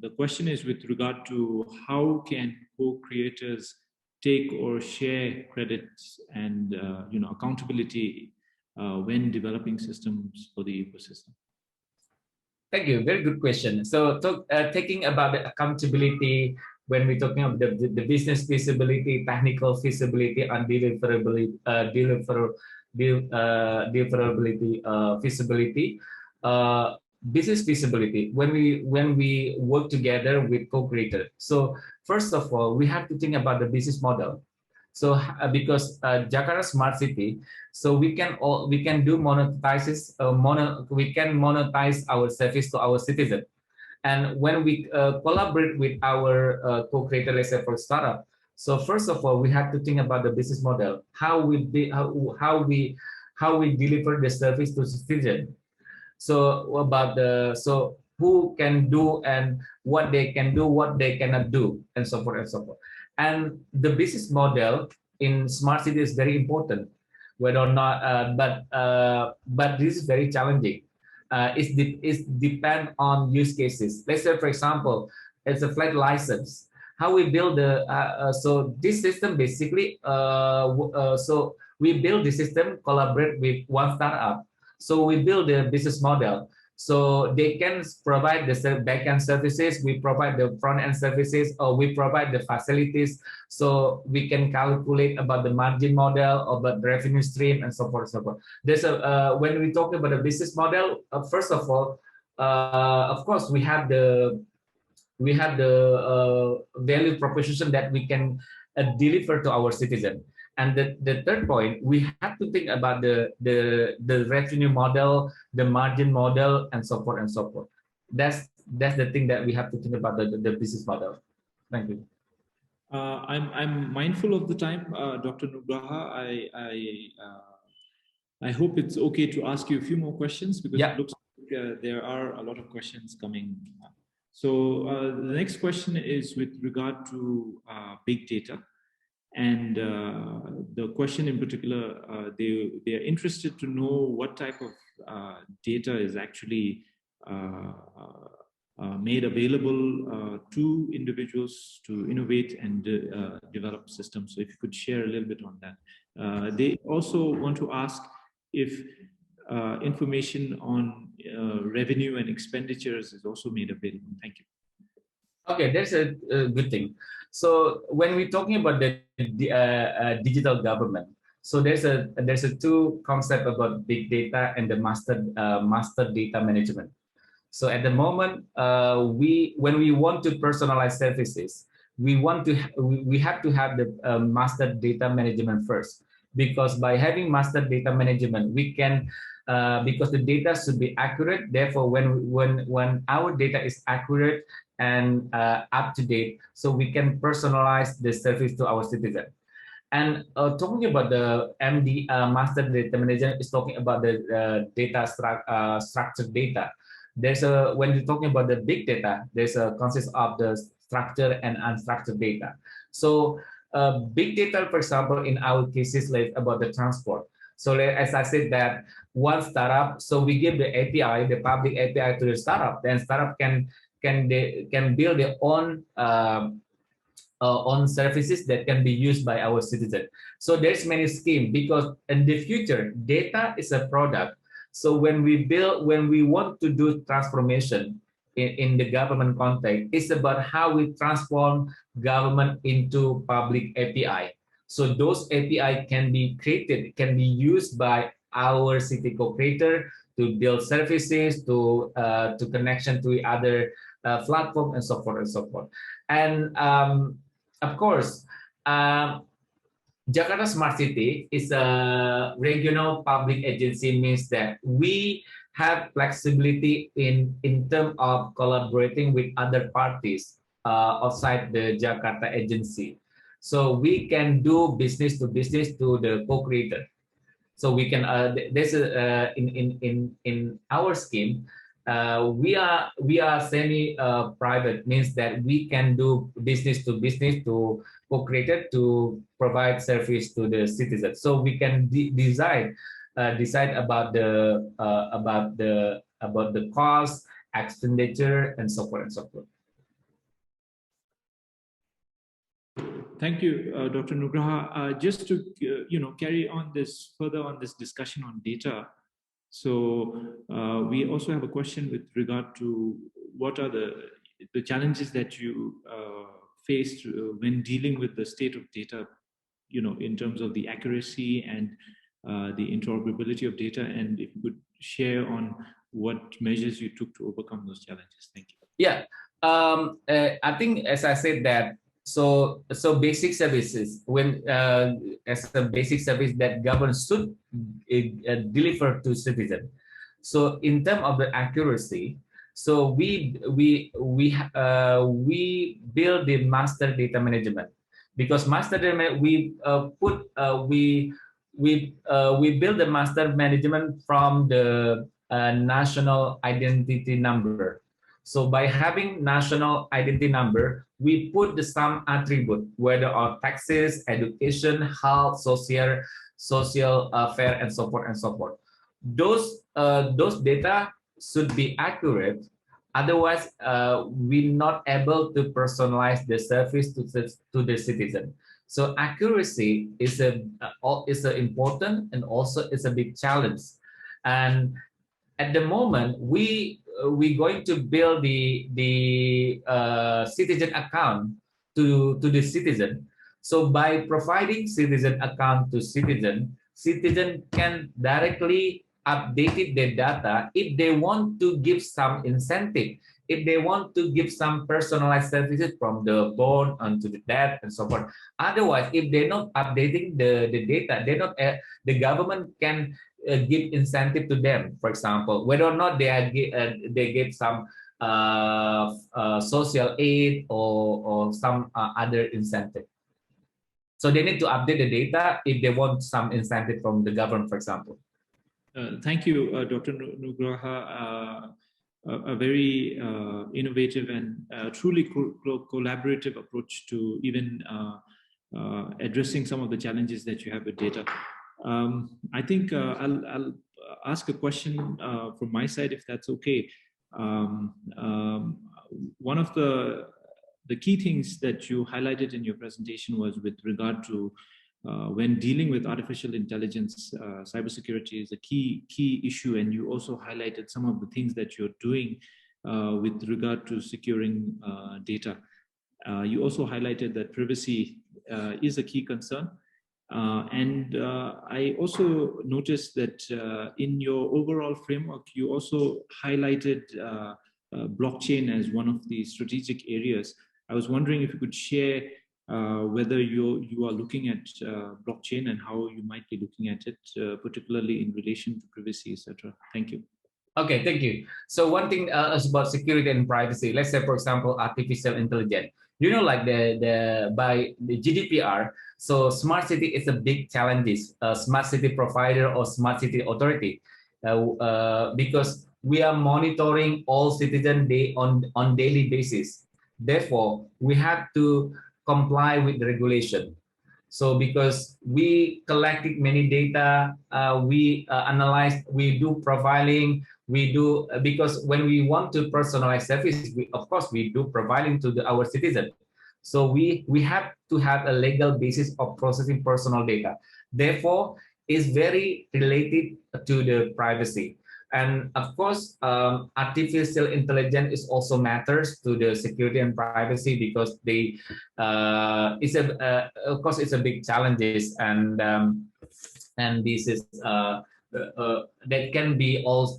The question is with regard to how can co-creators take or share credits and accountability when developing systems for the ecosystem. Thank you. Very good question. So taking about the accountability, when we're talking about the business feasibility, technical feasibility, and deliverability, feasibility, business feasibility. When we work together with co-creator. So first of all, we have to think about the business model. So because Jakarta Smart City, so we can do monetize our service to our citizen. And when we collaborate with our co-creator, let's say for startup, so first of all, we have to think about the business model, how we deliver the service to citizen. So about so who can do and what they can do, what they cannot do, and so forth and so forth. And the business model in smart city is very important, whether or not, but this is very challenging. It depends on use cases. Let's say, for example, it's a flat license. How we build so this system basically, so we build the system, collaborate with one startup. So we build the business model. So they can provide the back-end services, we provide the front-end services, or we provide the facilities. So we can calculate about the margin model, or about the revenue stream, and so forth, so forth. There's a when we talk about a business model, first of all, of course, we have the value proposition that we can deliver to our citizen. And the third point, we have to think about the revenue model, the margin model, and so forth and so forth. That's the thing that we have to think about the business model. Thank you. I'm mindful of the time, Dr. Nugraha. I hope it's okay to ask you a few more questions, because it looks like there are a lot of questions coming. So the next question is with regard to big data. And the question in particular, they are interested to know what type of data is actually made available to individuals to innovate and develop systems. So if you could share a little bit on that. They also want to ask if information on revenue and expenditures is also made available. Thank you. Okay, that's a good thing. So when we're talking about the digital government, so there's a two concept about big data and the master data management. So at the moment, when we want to personalize services, we have to have the master data management first, because by having master data management, we can because the data should be accurate. Therefore, when our data is accurate and up to date, so we can personalize the service to our citizen. And talking about the master data manager is talking about the structured data. When you're talking about the big data, there's a consist of the structured and unstructured data. So big data, for example, in our cases, like about the transport. So as I said that one startup, so we give the API, the public API to the startup, then startup can build their own own services that can be used by our citizens. So there's many schemes, because in the future, data is a product. So when we want to do transformation in the government context, it's about how we transform government into public API. So those API can be created, can be used by our city co-creator to build services, to connection to other platform, and so forth and so forth. And of course, Jakarta Smart City is a regional public agency, means that we have flexibility in terms of collaborating with other parties outside the Jakarta agency. So we can do business to business to the co-creator. So we can there's in our scheme, we are semi private, means that we can do business to business to co-creator to provide service to the citizens. So we can decide about the cost, expenditure, and so forth and so forth. Thank you, Dr. Nugraha. Just to carry on further on this discussion on data. So we also have a question with regard to what are the challenges that you faced when dealing with the state of data, in terms of the accuracy and the interoperability of data, and if you could share on what measures you took to overcome those challenges. Thank you. Yeah, I think, as I said, that so basic services, when as a basic service that government should deliver to citizens. So in terms of the accuracy, so we build the master data management, because master data we build the master management from the national identity number. So by having national identity number, we put some attribute, whether are taxes, education, health, social affair, and so forth and so forth. Those data should be accurate. Otherwise, we're not able to personalize the service to the citizen. So accuracy is important, and also it's a big challenge. And at the moment, we're going to build the citizen account to the citizen. So by providing citizen account to citizen can directly update their data if they want to give some incentive, if they want to give some personalized services from the phone onto the debt and so forth. Otherwise, if they're not updating the data, they're not the government can give incentive to them. For example, whether or not they give some social aid or some other incentive. So they need to update the data if they want some incentive from the government, for example. Thank you, Dr. Nugraha. A very innovative and truly collaborative approach to even addressing some of the challenges that you have with data. I think I'll ask a question from my side, if that's okay. One of the key things that you highlighted in your presentation was with regard to when dealing with artificial intelligence, cybersecurity is a key issue, and you also highlighted some of the things that you're doing with regard to securing data. You also highlighted that privacy is a key concern. And I also noticed that in your overall framework, you also highlighted blockchain as one of the strategic areas. I was wondering if you could share whether you are looking at blockchain and how you might be looking at it, particularly in relation to privacy, etc. Thank you. Okay, thank you. So one thing is about security and privacy. Let's say, for example, artificial intelligence. You know, like by the GDPR, so smart city is a big challenge. Smart city provider or smart city authority, because we are monitoring all citizens on daily basis. Therefore, we have to comply with the regulation. So because we collected many data, we analyze, we do profiling, we do, because when we want to personalize service, of course, we do profiling to our citizens. So we have to have a legal basis of processing personal data. Therefore, it's very related to the privacy. And of course, artificial intelligence is also matters to the security and privacy, because they of course it's a big challenges, and this is that can be also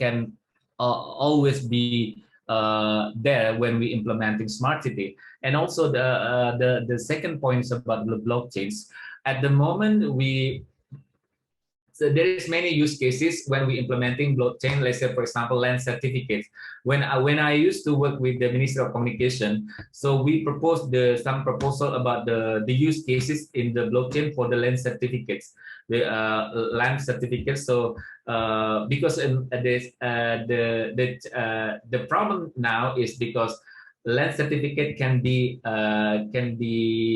can always be there when we implementing smart city. And also the second point is about the blockchains. At the moment, so there is many use cases when we implementing blockchain. Let's say, for example, land certificates. When I used to work with the Ministry of Communication, so we proposed some proposal about the use cases in the blockchain for the land certificates, the land certificates. So because the problem now is because land certificate can be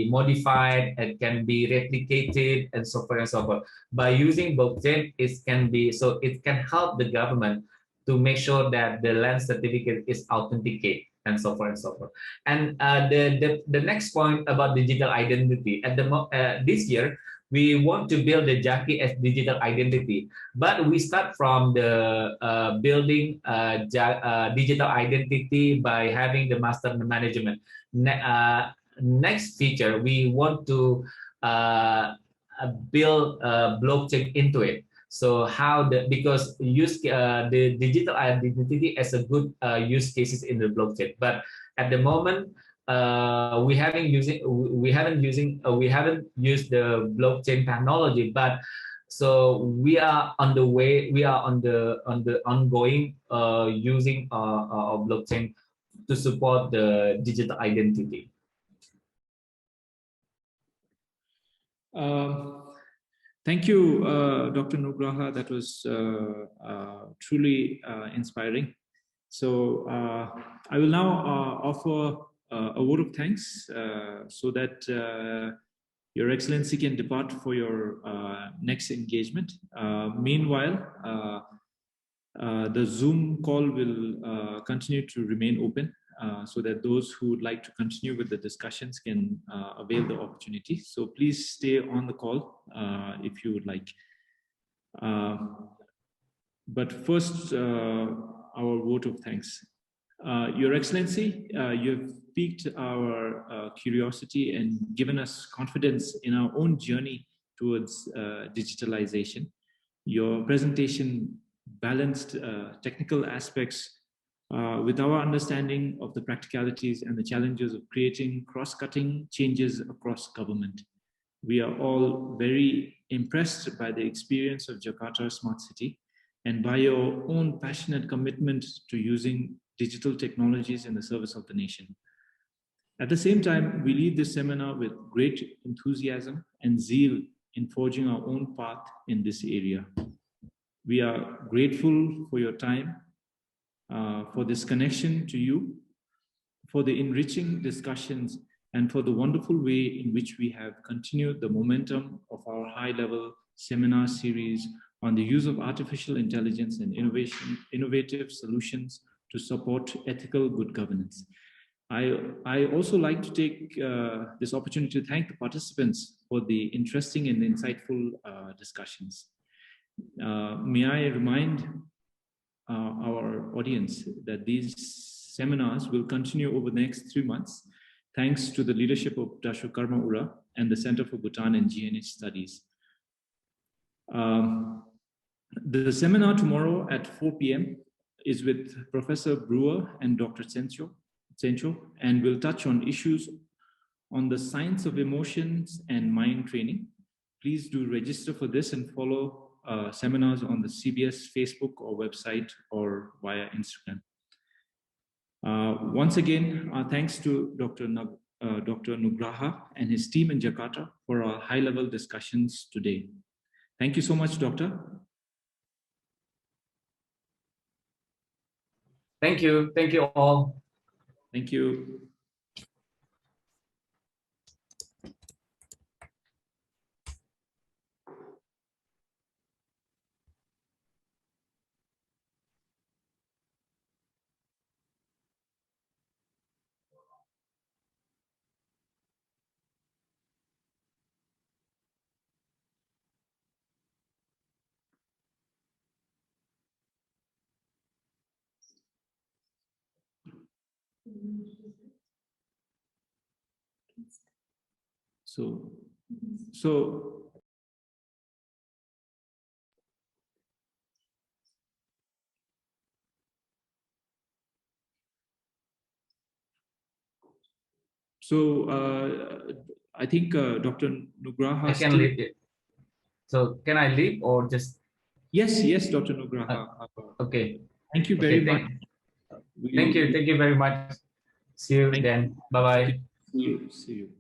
modified, and can be replicated, and so forth and so forth. By using blockchain, it can help the government to make sure that the land certificate is authenticated, and so forth and so forth. And the next point about digital identity. At this year, we want to build the Jaki as digital identity, but we start from the building digital identity by having the master management. Next feature, we want to build blockchain into it. So because the digital identity as a good use cases in the blockchain, but at the moment, we haven't used the blockchain technology, but so we are on the way, we are on the ongoing using of blockchain to support the digital identity. Thank you, Dr. Nugraha. That was truly inspiring. So I will now offer a word of thanks so that Your Excellency can depart for your next engagement. Meanwhile, the Zoom call will continue to remain open so that those who would like to continue with the discussions can avail the opportunity. So please stay on the call if you would like. But first, our vote of thanks. Your Excellency, you have piqued our curiosity and given us confidence in our own journey towards digitalization. Your presentation balanced technical aspects with our understanding of the practicalities and the challenges of creating cross-cutting changes across government. We are all very impressed by the experience of Jakarta Smart City and by your own passionate commitment to using digital technologies in the service of the nation. At the same time, we leave this seminar with great enthusiasm and zeal in forging our own path in this area. We are grateful for your time, for this connection to you, for the enriching discussions, and for the wonderful way in which we have continued the momentum of our high-level seminar series on the use of artificial intelligence and innovative solutions to support ethical good governance. I also like to take this opportunity to thank the participants for the interesting and insightful discussions. May I remind our audience that these seminars will continue over the next 3 months, thanks to the leadership of Dr. Karma Ura and the Center for Bhutan and GNH Studies. The seminar tomorrow at 4 p.m. is with Professor Brewer and Dr. Tenzing, and will touch on issues on the science of emotions and mind training. Please do register for this and follow seminars on the CBS Facebook or website or via Instagram. Once again, thanks to Dr. Nugraha and his team in Jakarta for our high-level discussions today. Thank you so much, Doctor. Thank you. Thank you all. Thank you. So I think Dr. Nugraha. I can leave it. So can I leave or just? Yes, yes, Dr. Nugraha. Okay. Thank you very much. Thank you very much. See you then. Bye bye. See you.